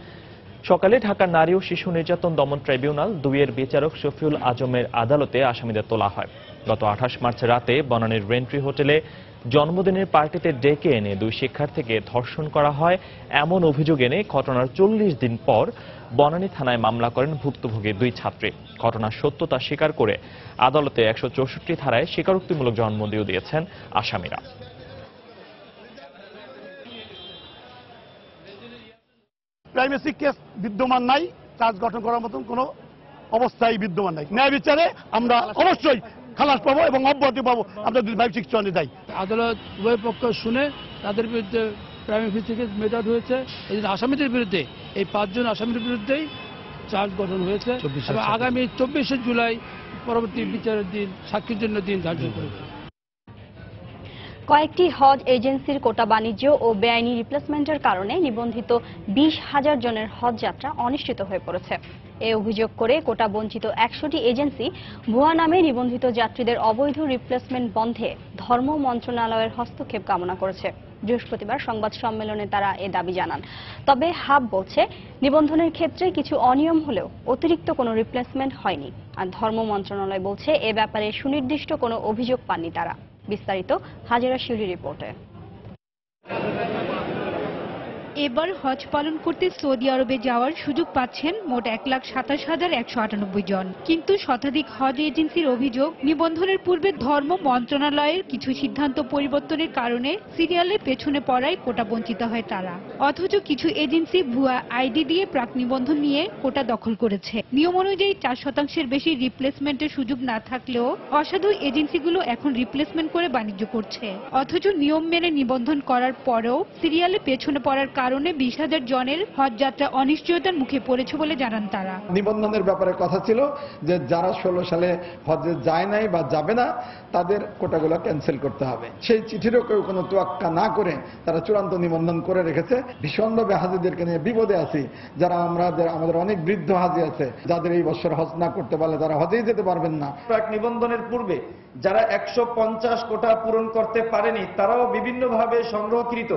সকালে ঢাকা নারী ও শিশু নির্যাতন দমন ট্রাইব্যুনাল 2 এর বিচারক শফিউল আজমের আদালতে আসামিদের তোলা হয়। গত 28 মার্চ রাতে বনানীর রেন্ট্রি হোটেলে জন্মদিনের পার্টিতে ডেকে এনে 2 শিক্ষার্থীকে ধর্ষণ করা হয় এমন অভিযোগ এনে ঘটনার 40 দিন পর বনানী থানায় মামলা করেন ভুক্তভোগী 2 ছাত্রী। ঘটনার সত্যতা স্বীকার করে আদালতে 164 ধারায় স্বীকারোক্তিমূলক জবানবন্দিও দিয়েছেন আসামিরা। প্রাইমেসি কেস বিদ্যমান নাই, চার্জ গঠন করার মতন কোনো অবস্থায় বিদ্যমান নাই। ন্যায় বিচারে আমরা অবশ্যই খালাস পাবো এবং অব্যাহতি পাবো। আমরা 2561 যাই। আদালত উভয় পক্ষ শুনে তাদের বিরুদ্ধে প্রাইমেসি কেস মেটাড হয়েছে। এই আসামিদের বিরুদ্ধে, এই 5 জন আসামির বিরুদ্ধেই চার্জ গঠন হয়েছে এবং আগামী 24 জুলাই পরবর্তী বিচারের দিন, সাক্ষীর জন্য দিন ধার্য করেছে। কয়েকটি হজ এজেন্সির কোটা বাণিজ্য ও বেআইনি রিপ্লেসমেন্টের কারণে নিবন্ধিত 20,000 জনের হজ যাত্রা অনিশ্চিত হয়ে পড়েছে। এ অভিযোগ করে কোটা বঞ্চিত 100টি এজেন্সি ভুয়া নামে নিবন্ধিত যাত্রীদের অবৈধ রিপ্লেসমেন্ট বন্ধে ধর্ম মন্ত্রণালয়ের হস্তক্ষেপ কামনা করেছে। বৃহস্পতিবার সংবাদ সম্মেলনে তারা এ দাবি জানান। তবে হাব বলছে, নিবন্ধনের ক্ষেত্রে কিছু অনিয়ম হলেও অতিরিক্ত কোনো রিপ্লেসমেন্ট হয়নি। আর ধর্ম মন্ত্রণালয় বলছে, এ ব্যাপারে সুনির্দিষ্ট কোনো অভিযোগ পাননি তারা। বিস্তারিত হাজেরা শিউরি রিপোর্টে। এবার হজ পালন করতে সৌদি আরবে যাওয়ার সুযোগ পাচ্ছেন মোট 1,27,198 জন। কিন্তু শতাধিক হজ এজেন্সির অভিযোগ, নিবন্ধনের পূর্বে ধর্ম মন্ত্রণালয়ের কিছু সিদ্ধান্ত পরিবর্তনের কারণে সিরিয়ালের পেছনে পড়ায় কোটা বঞ্চিত হয় তারা। অথচ কিছু এজেন্সি ভুয়া আইডি দিয়ে প্রাক নিবন্ধন নিয়ে কোটা দখল করেছে। নিয়ম অনুযায়ী 4% বেশি রিপ্লেসমেন্টের সুযোগ না থাকলেও অসাধু এজেন্সিগুলো এখন রিপ্লেসমেন্ট করে বাণিজ্য করছে। অথচ নিয়ম মেনে নিবন্ধন করার পরেও সিরিয়ালে পেছনে পড়ার কারণে 20,000 জনের হজ যাত্রা অনিশ্চয়তার মুখে পড়েছে বলে জানান তারা। নিবন্ধনের ব্যাপারে কথা ছিল যে যারা 16 সালে হজে যায় নাই বা যাবে না, তাদের কোটাগুলো ক্যান্সেল করতে হবে। সেই চিঠিরও কেউ কোনো তোয়াক্কা না করে তারা চূড়ান্ত নিবন্ধন করে রেখেছে। ভীষণভাবে হাজিদেরকে নিয়ে বিপদে আছি। যারা আমাদের অনেক বৃদ্ধ হাজি আছে, যাদের এই বছর হজ না করতে পারলে তারা হজেই যেতে পারবেন না। প্রাক নিবন্ধনের পূর্বে যারা 150 কোটা পূরণ করতে পারেনি, তারাও বিভিন্নভাবে সংগ্রহকৃত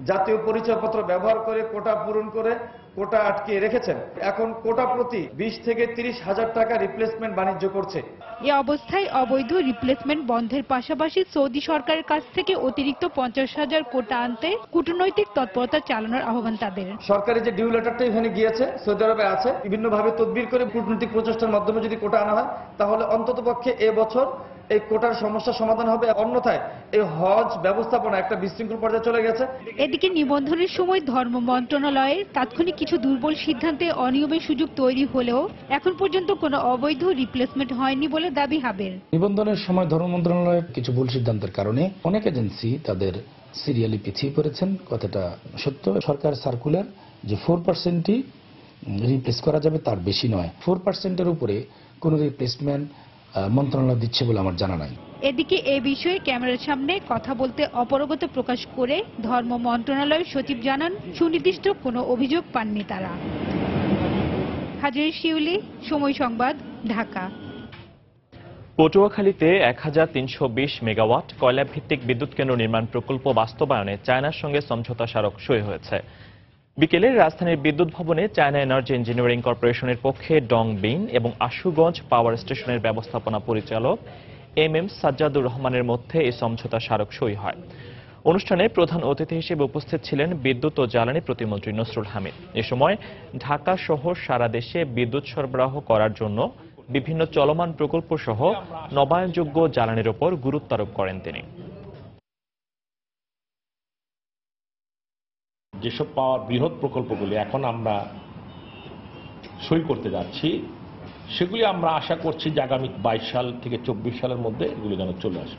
জাতীয় পরিচয়পত্র ব্যবহার করে কোটা পূরণ করে কোটা আটকে রেখেছেন। এখন কোটা প্রতি 20 থেকে 30 হাজার টাকা রিপ্লেসমেন্ট বাণিজ্য করছে। এ অবস্থায় অবৈধ রিপ্লেসমেন্ট বন্ধের পাশাপাশি সৌদি সরকারের কাছ থেকে অতিরিক্ত 50,000 কোটা আনতে কূটনৈতিক তৎপরতা চালানোর আহ্বান তাদের। সরকারি যে ডিউ লেটারটা এখানে গিয়েছে, সৌদি আরবে আছে, বিভিন্নভাবে তদবির করে কূটনৈতিক প্রচেষ্টার মাধ্যমে যদি কোটা আনা হয়, তাহলে অন্ততপক্ষে এবছর এই কোটার সমস্যার সমাধান হবে। অন্যথায় এই হজ ব্যবস্থাপনা একটা বিশৃঙ্খল পর্যায়ে চলে গেছে। এদিকে নিবন্ধনের সময় ধর্ম মন্ত্রণালয়ের তাৎক্ষণিক কিছু দুর্বল সিদ্ধান্তে অনিয়মের সুযোগ তৈরি হলেও এখন পর্যন্ত কোনো অবৈধ রিপ্লেসমেন্ট হয়নি বলে দাবি হাবের। নিবন্ধনের সময় ধর্ম মন্ত্রণালয়ের কিছু ভুল সিদ্ধান্তের কারণে অনেক এজেন্সি তাদের সিরিয়ালি পিছিয়ে পড়েছেন, কথাটা সত্য। সরকার সার্কুলার যে 4%ই রিপ্লেস করা যাবে তার বেশি নয়, 4%-এর উপরে কোনো রিপ্লেসমেন্ট মন্ত্রণালয় দিচ্ছে বলে আমার জানা নাই। এদিকে এ বিষয়ে ক্যামেরার সামনে কথা বলতে অপারগতা প্রকাশ করে ধর্ম মন্ত্রণালয়ের সচিব জানান, সুনির্দিষ্ট কোনো অভিযোগ পাননি তারা। হাজেরা শিউলি, সময় সংবাদ, ঢাকা। পটুয়াখালীতে 1,320 মেগাওয়াট কয়লা ভিত্তিক বিদ্যুৎ কেন্দ্র নির্মাণ প্রকল্প বাস্তবায়নে চায়নার সঙ্গে সমঝোতা স্মারক সই হয়েছে। বিকেলে রাজধানীর বিদ্যুৎ ভবনে চায়না এনার্জি ইঞ্জিনিয়ারিং কর্পোরেশনের পক্ষে ডং বিন এবং আশুগঞ্জ পাওয়ার স্টেশনের ব্যবস্থাপনা পরিচালক MM সাজ্জাদুর রহমানের মধ্যে এই সমঝোতা স্মারক সই হয়। অনুষ্ঠানে প্রধান অতিথি হিসেবে উপস্থিত ছিলেন বিদ্যুৎ ও জ্বালানি প্রতিমন্ত্রী নসরুল হামিদ। এ সময় ঢাকা সহ সারা দেশে বিদ্যুৎ সরবরাহ করার জন্য বিভিন্ন চলমান প্রকল্প সহ নবায়নযোগ্য জ্বালানির উপর গুরুত্ব আরোপ করেন তিনি। যেসব পাওয়ার বৃহৎ প্রকল্পগুলি এখন আমরা সই করতে যাচ্ছি, সেগুলি আমরা আশা করছি যে আগামী 22 সাল থেকে 24 সালের মধ্যে এগুলি যেন চলে আসে।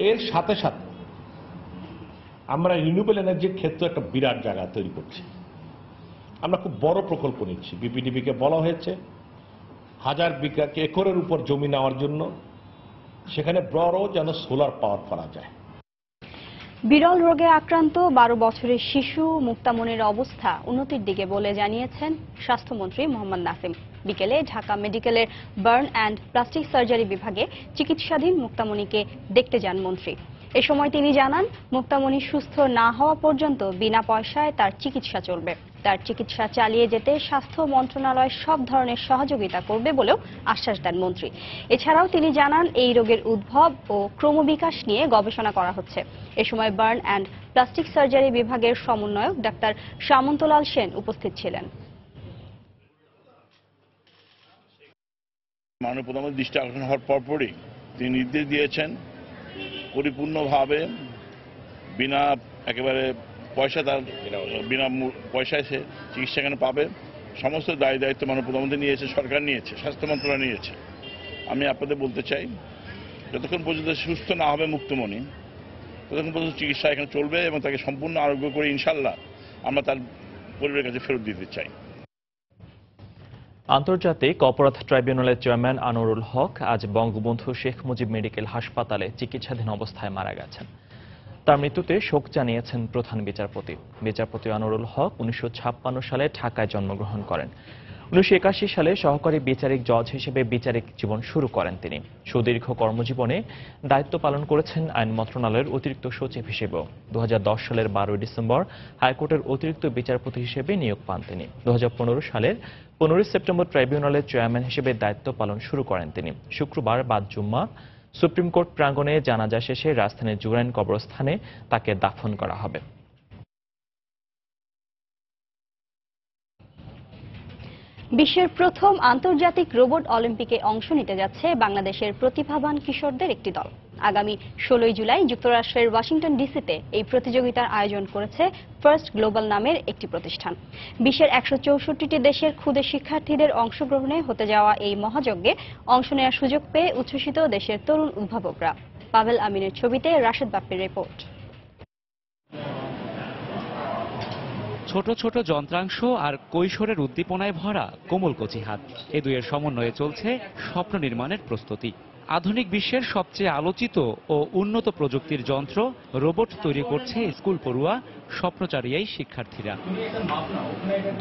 এর সাথে সাথে আমরা রিনিউয়েবল এনার্জির ক্ষেত্রে একটা বিরাট জায়গা তৈরি করছি। আমরা খুব বড় প্রকল্প নিচ্ছি। বিপিডিবিকে বলা হয়েছে 1000 বিঘা একরের উপর জমি নেওয়ার জন্য, সেখানে বড় যেন সোলার পাওয়ার করা যায়। বিরল রোগে আক্রান্ত 12 বছরের শিশু মুক্তামনির অবস্থা উন্নতির দিকে বলে জানিয়েছেন স্বাস্থ্যমন্ত্রী মোহাম্মদ নাসিম। বিকেলে ঢাকা মেডিকেলের বার্ন অ্যান্ড প্লাস্টিক সার্জারি বিভাগে চিকিৎসাধীন মুক্তামনিকে দেখতে যান মন্ত্রী। এ সময় তিনি জানান, মুক্তামনি সুস্থ না হওয়া পর্যন্ত বিনা পয়সায় তার চিকিৎসা চলবে। তার চিকিৎসা চালিয়ে যেতে স্বাস্থ্য মন্ত্রণালয় সব ধরনের সহযোগিতা করবে বলেও আশ্বাস দেন মন্ত্রী। এছাড়াও তিনি জানান, এই রোগের উদ্ভব ও ক্রমবিকাশ নিয়ে গবেষণা করা হচ্ছে। এ সময় বার্ন অ্যান্ড প্লাস্টিক সার্জারি বিভাগের সমন্বয়ক ডাক্তার সামন্তলাল সেন উপস্থিত ছিলেন। মাননীয় প্রধানমন্ত্রী দৃষ্টি আকর্ষণ হওয়ার পরপরই তিনি নির্দেশ দিয়েছেন পরিপূর্ণভাবে বিনা একেবারে পয়সা তার বিনা পয়সায় সে চিকিৎসা এখানে পাবে। সমস্ত দায়িত্ব মাননীয় প্রধানমন্ত্রী নিয়েছে, সরকার নিয়েছে, স্বাস্থ্য মন্ত্রণালয় নিয়েছে। আমি আপনাদের বলতে চাই, যতক্ষণ পর্যন্ত সুস্থ না হবে মুক্তমণি, ততক্ষণ পর্যন্ত চিকিৎসা এখানে চলবে এবং তাকে সম্পূর্ণ আরোগ্য করে ইনশাল্লাহ আমরা তার পরিবারের কাছে ফেরত দিতে চাই। আন্তর্জাতিক অপরাধ ট্রাইব্যুনালের চেয়ারম্যান আনোয়ারুল হক আজ বঙ্গবন্ধু শেখ মুজিব মেডিকেল হাসপাতালে চিকিৎসাধীন অবস্থায় মারা গেছেন। তার মৃত্যুতে শোক জানিয়েছেন প্রধান বিচারপতি। বিচারপতি আনোয়ারুল হক 1956 সালে ঢাকায় জন্মগ্রহণ করেন। 1981 সালে সহকারী বিচারিক জজ হিসেবে বিচারিক জীবন শুরু করেন তিনি। সুদীর্ঘ কর্মজীবনে দায়িত্ব পালন করেছেন আইন মন্ত্রণালয়ের অতিরিক্ত সচিব হিসেবেও। 2010 সালের 12 ডিসেম্বর হাইকোর্টের অতিরিক্ত বিচারপতি হিসেবে নিয়োগ পান তিনি। 2015 সালের 15 সেপ্টেম্বর ট্রাইব্যুনালের চেয়ারম্যান হিসেবে দায়িত্ব পালন শুরু করেন তিনি। শুক্রবার বাদ জুম্মা সুপ্রিম কোর্ট প্রাঙ্গণে জানাজা শেষে রাজধানীর জুরাইন কবরস্থানে তাকে দাফন করা হবে। বিশ্বের প্রথম আন্তর্জাতিক রোবট অলিম্পিকে অংশ নিতে যাচ্ছে বাংলাদেশের প্রতিভাবান কিশোরদের একটি দল। আগামী 16 জুলাই যুক্তরাষ্ট্রের ওয়াশিংটন ডিসিতে এই প্রতিযোগিতার আয়োজন করেছে ফার্স্ট গ্লোবাল নামের একটি প্রতিষ্ঠান। বিশ্বের 164টি দেশের ক্ষুদে শিক্ষার্থীদের অংশগ্রহণে হতে যাওয়া এই মহাযজ্ঞে অংশ নেওয়ার সুযোগ পেয়ে উচ্ছ্বসিত দেশের তরুণ উদ্ভাবকরা। পাভেল আমিনের ছবিতে রাশেদ বাপ্পির রিপোর্ট। ছোট ছোট যন্ত্রাংশ আর কৈশোরের উদ্দীপনায় ভরা কোমল কচি হাত, এ দুয়ের সমন্বয়ে চলছে স্বপ্ন নির্মাণের প্রস্তুতি। আধুনিক বিশ্বের সবচেয়ে আলোচিত ও উন্নত প্রযুক্তির যন্ত্র রোবট তৈরি করছে স্কুল পড়ুয়া স্বপ্নচারী এই শিক্ষার্থীরা।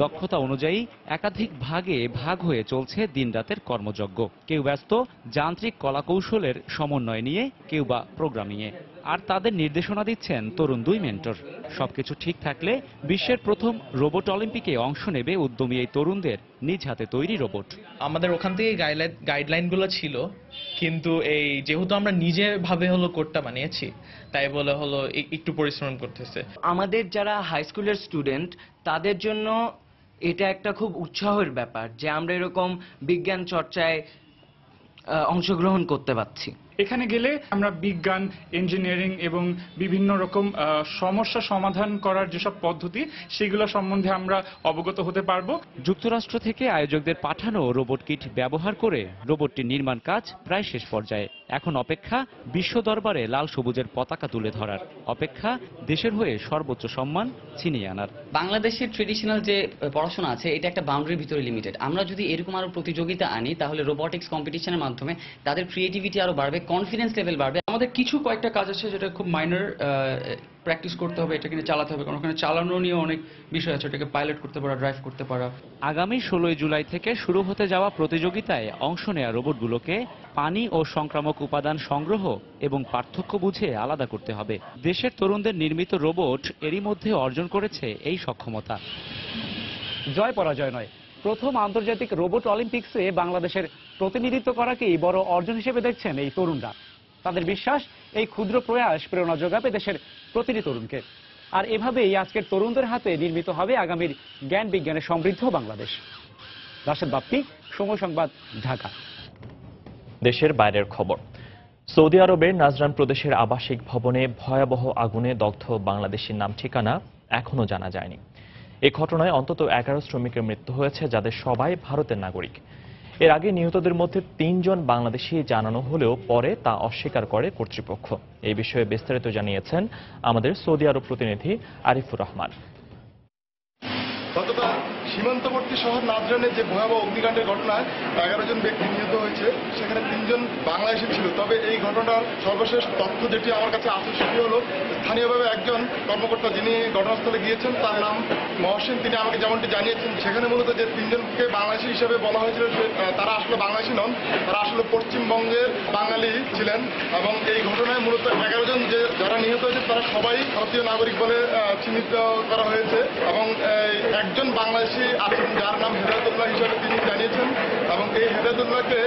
দক্ষতা অনুযায়ী একাধিক ভাগে ভাগ হয়ে চলছে দিনরাতের কর্মযজ্ঞ। কেউ ব্যস্ত যান্ত্রিক কলাকৌশলের সমন্বয় নিয়ে, কেউ বা প্রোগ্রামিংয়ে। আর তাদের নির্দেশনা দিচ্ছেন তরুণ দুই মেন্টর। সবকিছু ঠিক থাকলে বিশ্বের প্রথম রোবট অলিম্পিকে অংশ নেবে উদ্যমী এই তরুণদের নিজ হাতে তৈরি রোবট। আমাদের ওখান থেকে গাইডলাইনগুলো ছিল, কিন্তু এই যেহেতু আমরা নিজে ভাবে হলো কোডটা বানিয়েছি, তাই বলে হলো একটু পরিশ্রম করতেছে। আমাদের যারা হাই স্কুলের স্টুডেন্ট তাদের জন্য এটা একটা খুব উৎসাহের ব্যাপার যে আমরা এরকম বিজ্ঞান চর্চায় অংশগ্রহণ করতে পারছি। এখানে গেলে আমরা বিজ্ঞান, ইঞ্জিনিয়ারিং এবং বিভিন্ন রকম সমস্যা সমাধান করার যেসব পদ্ধতি সেগুলো সম্বন্ধে আমরা অবগত হতে পারবো। যুক্তরাষ্ট্র থেকে আয়োজকদের পাঠানো রোবট কিট ব্যবহার করে রোবটটির নির্মাণ কাজ প্রায় শেষ পর্যায়ে। এখন অপেক্ষা বিশ্ব দরবারে লাল সবুজের পতাকা তুলে ধরার, অপেক্ষা দেশের হয়ে সর্বোচ্চ সম্মান ছিনিয়ে আনার। বাংলাদেশের ট্রেডিশনাল যে পড়াশোনা আছে এটা একটা বাউন্ডারির ভিতরে লিমিটেড। আমরা যদি এরকম আরো প্রতিযোগিতা আনি তাহলে রোবোটিক্স কম্পিটিশনের মাধ্যমে তাদের ক্রিয়েটিভিটি আরো বাড়বে, কনফিডেন্স লেভেল বাড়বে। আমাদের কিছু কয়েকটা কাজ আছে যেটা খুব মাইনর, প্র্যাকটিস করতে হবে, এটা কিনে চালাতে হবে, কারণ ওখানে চালানো নিয়ে অনেক বিষয় আছে, এটাকে পাইলট করতে পারা, ড্রাইভ করতে পারা। আগামী 16 জুলাই থেকে শুরু হতে যাওয়া প্রতিযোগিতায় অংশ নেওয়া রোবটগুলোকে পানি ও সংক্রামক উপাদান সংগ্রহ এবং পার্থক্য বুঝে আলাদা করতে হবে। দেশের তরুণদের নির্মিত রোবট এরই মধ্যে অর্জন করেছে এই সক্ষমতা। জয় পরাজয় নয়, প্রথম আন্তর্জাতিক রোবট অলিম্পিক্সে বাংলাদেশের প্রতিনিধিত্ব করাকেই বড় অর্জন হিসেবে দেখছেন এই তরুণরা। তাদের বিশ্বাস এই ক্ষুদ্র প্রয়াস প্রেরণা যোগাবে দেশের প্রতিটি তরুণকে। আর এভাবেই আজকের তরুণদের হাতে নির্মিত হবে আগামীর জ্ঞান বিজ্ঞানে সমৃদ্ধ বাংলাদেশ। রাশেদ বাপ্পি, সময় সংবাদ, ঢাকা। দেশের বাইরের খবর। সৌদি আরবের নাজরান প্রদেশের আবাসিক ভবনে ভয়াবহ আগুনে দগ্ধ বাংলাদেশির নাম ঠিকানা এখনো জানা যায়নি। এ ঘটনায় অন্তত 11 শ্রমিকের মৃত্যু হয়েছে, যাদের সবাই ভারতের নাগরিক। এর আগে নিহতদের মধ্যে 3 জন বাংলাদেশি জানানো হলেও পরে তা অস্বীকার করে কর্তৃপক্ষ। এই বিষয়ে বিস্তারিত জানিয়েছেন আমাদের সৌদি আরব প্রতিনিধি আরিফুর রহমান। গতকাল সীমান্তবর্তী শহর নাজরানে যে ভয়াবহ অগ্নিকাণ্ডের ঘটনায় 11 জন ব্যক্তি নিহত হয়েছে, সেখানে 3 জন বাংলাদেশি ছিল। তবে এই ঘটনার সর্বশেষ তথ্য যেটি আমার কাছে আছে সেটি হলো স্থানীয়ভাবে একজন কর্মকর্তা যিনি ঘটনাস্থলে গিয়েছেন, তার নাম মহসিন। তিনি আমাকে যেমনটি জানিয়েছেন, সেখানে মূলত যে 3 জনকে বাংলাদেশি হিসেবে বলা হয়েছিল তারা আসলে বাংলাদেশি নন, তারা আসলে পশ্চিমবঙ্গের বাঙালি ছিলেন। এবং এই ঘটনায় মূলত 11 জন যারা নিহত হয়েছে তারা সবাই ভারতীয় নাগরিক বলে চিহ্নিত করা হয়েছে। এবং একজন বাংলাদেশি আছেন যার নাম হেদায়েতুল্লাহ হিসেবে তিনি জানিয়েছেন। এবং এই হেদায়েতুল্লাহকে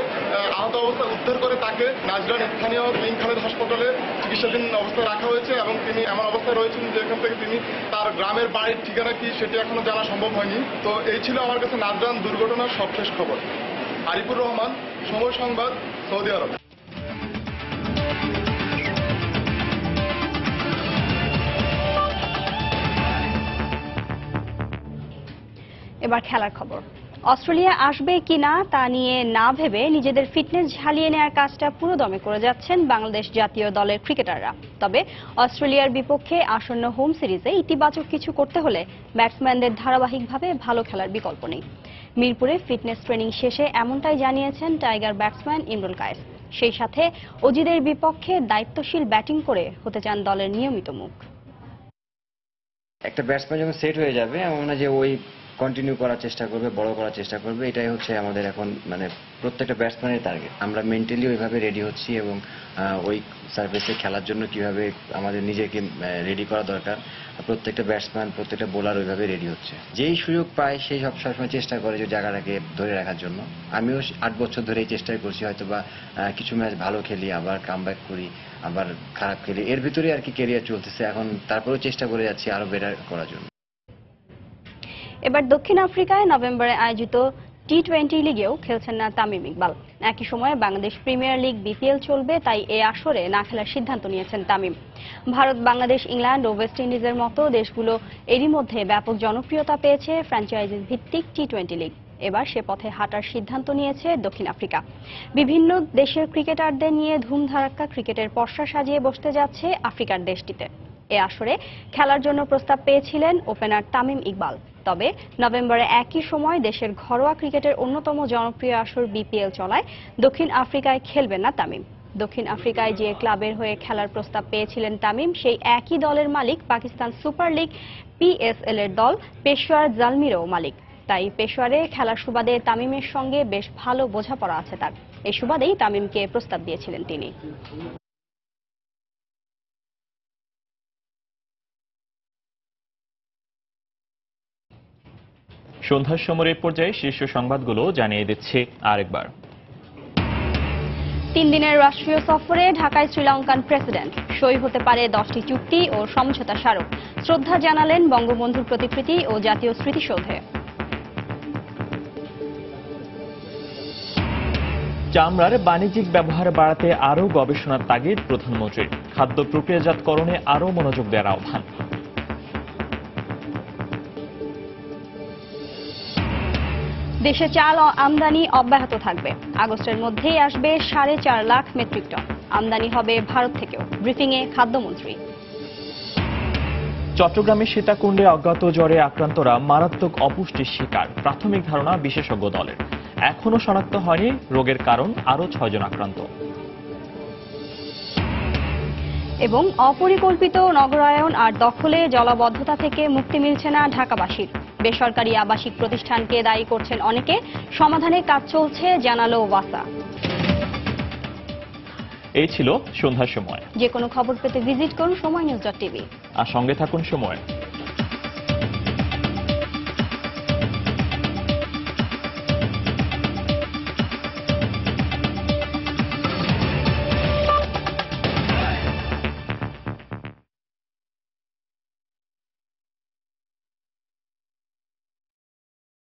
আহত অবস্থায় উদ্ধার করে তাকে নাজরান স্থানীয় কিং খালেদ হাসপাতালে চিকিৎসাধীন অবস্থায় রাখা হয়েছে। এবং তিনি এমন অবস্থায় রয়েছেন যে এখান থেকে তিনি তার গ্রামের বাড়ির ঠিকানা কি সেটি এখনো জানা সম্ভব হয়নি। তো এই ছিল আমার কাছে নাজরান দুর্ঘটনার সবশেষ খবর। আরিফুর রহমান, সময় সংবাদ, সৌদি আরব। এবার খেলার খবর। অস্ট্রেলিয়া আসবে কিনা তা নিয়ে না ভেবে নিজেদের ফিটনেস ঝালিয়ে নেওয়ার কাজটা পুরো দমে করে যাচ্ছেন বাংলাদেশ জাতীয় দলের ক্রিকেটাররা। তবে অস্ট্রেলিয়ার বিপক্ষে আসন্ন হোম সিরিজে ইতিবাচক কিছু করতে হলে ব্যাটসম্যানদের ধারাবাহিকভাবে ভালো খেলার বিকল্প নেই। মিরপুরে ফিটনেস ট্রেনিং শেষে এমনটাই জানিয়েছেন টাইগার ব্যাটসম্যান ইমরুল কায়েস। সেই সাথে অজিদের বিপক্ষে দায়িত্বশীল ব্যাটিং করে হতে চান দলের নিয়মিত মুখ। একটা ব্যাটসম্যান যখন সেট হয়ে যাবে, এমন না যে ওই কন্টিনিউ করার চেষ্টা করবে, বড় করার চেষ্টা করবে, এটাই হচ্ছে আমাদের এখন মানে প্রত্যেকটা ব্যাটসম্যানের টার্গেট। আমরা মেন্টালি ওইভাবে রেডি হচ্ছি এবং ওই সার্ভিসে খেলার জন্য কিভাবে আমাদের নিজেকে রেডি করা দরকার, প্রত্যেকটা ব্যাটসম্যান প্রত্যেকটা বোলার ওইভাবে রেডি হচ্ছে। যেই সুযোগ পায় সেই সবসময় চেষ্টা করে যে জায়গাটাকে ধরে রাখার জন্য। আমিও 8 বছর ধরে এই চেষ্টাই করছি, হয়তো বা কিছু ম্যাচ ভালো খেলি, আবার কামব্যাক করি, আবার খারাপ খেলি, এর ভিতরে আর কি ক্যারিয়ার চলতেছে। এখন তারপরেও চেষ্টা করে যাচ্ছি আরো বেটার করার জন্য। এবার দক্ষিণ আফ্রিকায় নভেম্বরে আয়োজিত টি-20 লিগেও খেলছেন না তামিম ইকবাল। একই সময়ে বাংলাদেশ প্রিমিয়ার লিগ বিপিএল চলবে, তাই এ আসরে না খেলার সিদ্ধান্ত নিয়েছেন তামিম। ভারত, বাংলাদেশ, ইংল্যান্ড ও ওয়েস্ট ইন্ডিজের মতো দেশগুলো এরই মধ্যে ব্যাপক জনপ্রিয়তা পেয়েছে ফ্র্যাঞ্চাইজি ভিত্তিক টি-20 লিগ। এবার সে পথে হাঁটার সিদ্ধান্ত নিয়েছে দক্ষিণ আফ্রিকা। বিভিন্ন দেশের ক্রিকেটারদের নিয়ে ধুমধারাক্কা ক্রিকেটের পসরা সাজিয়ে বসতে যাচ্ছে আফ্রিকার দেশটিতে। এ আসরে খেলার জন্য প্রস্তাব পেয়েছিলেন ওপেনার তামিম ইকবাল। তবে নভেম্বরে একই সময় দেশের ঘরোয়া ক্রিকেটের অন্যতম জনপ্রিয় আসর বিপিএল চলায় দক্ষিণ আফ্রিকায় খেলবেন না তামিম। দক্ষিণ আফ্রিকায় যে ক্লাবের হয়ে খেলার প্রস্তাব পেয়েছিলেন তামিম, সেই একই দলের মালিক পাকিস্তান সুপার লিগ পিএসএল এর দল পেশোয়ার জালমিরও মালিক। তাই পেশোয়ারে খেলার সুবাদে তামিমের সঙ্গে বেশ ভালো বোঝাপড়া আছে তার। এই সুবাদেই তামিমকে প্রস্তাব দিয়েছিলেন তিনি। সন্ধ্যার সময়ের পর্যায়ে শীর্ষ সংবাদগুলো জানিয়ে দিচ্ছে আরেকবার। 3 দিনের রাষ্ট্রীয় সফরে ঢাকায় শ্রীলঙ্কান প্রেসিডেন্ট। সই হতে পারে 10টি চুক্তি ও সমঝোতা স্মারক। শ্রদ্ধা জানালেন বঙ্গবন্ধুর প্রতিকৃতি ও জাতীয় স্মৃতিসৌধে। চামড়ার বাণিজ্যিক ব্যবহার বাড়াতে আরও গবেষণার তাগিদ প্রধানমন্ত্রীর। খাদ্য প্রক্রিয়াজাতকরণে আরও মনোযোগ দেওয়ার আহ্বান। দেশে চাল আমদানি অব্যাহত থাকবে। আগস্টের মধ্যেই আসবে 4.5 লাখ মেট্রিক টন। আমদানি হবে ভারত থেকেও। ব্রিফিংয়ে খাদ্যমন্ত্রী। চট্টগ্রামের সীতাকুণ্ডে অজ্ঞাত জ্বরে আক্রান্তরা মারাত্মক অপুষ্টির শিকার। প্রাথমিক ধারণা বিশেষজ্ঞ দলের। এখনো শনাক্ত হয়নি রোগের কারণ, আরও 6 জন আক্রান্ত। এবং অপরিকল্পিত নগরায়ন আর দখলে জলাবদ্ধতা থেকে মুক্তি মিলছে না ঢাকাবাসীর। বেসরকারি আবাসিক প্রতিষ্ঠানকে দায়ী করছেন অনেকে। সমাধানে কাজ চলছে, জানালো ওয়াসা। এই ছিল সন্ধ্যার সময়। যে কোনো খবর পেতে ভিজিট করুন সময়নিউজ.টিভি আর সঙ্গে থাকুন সময়।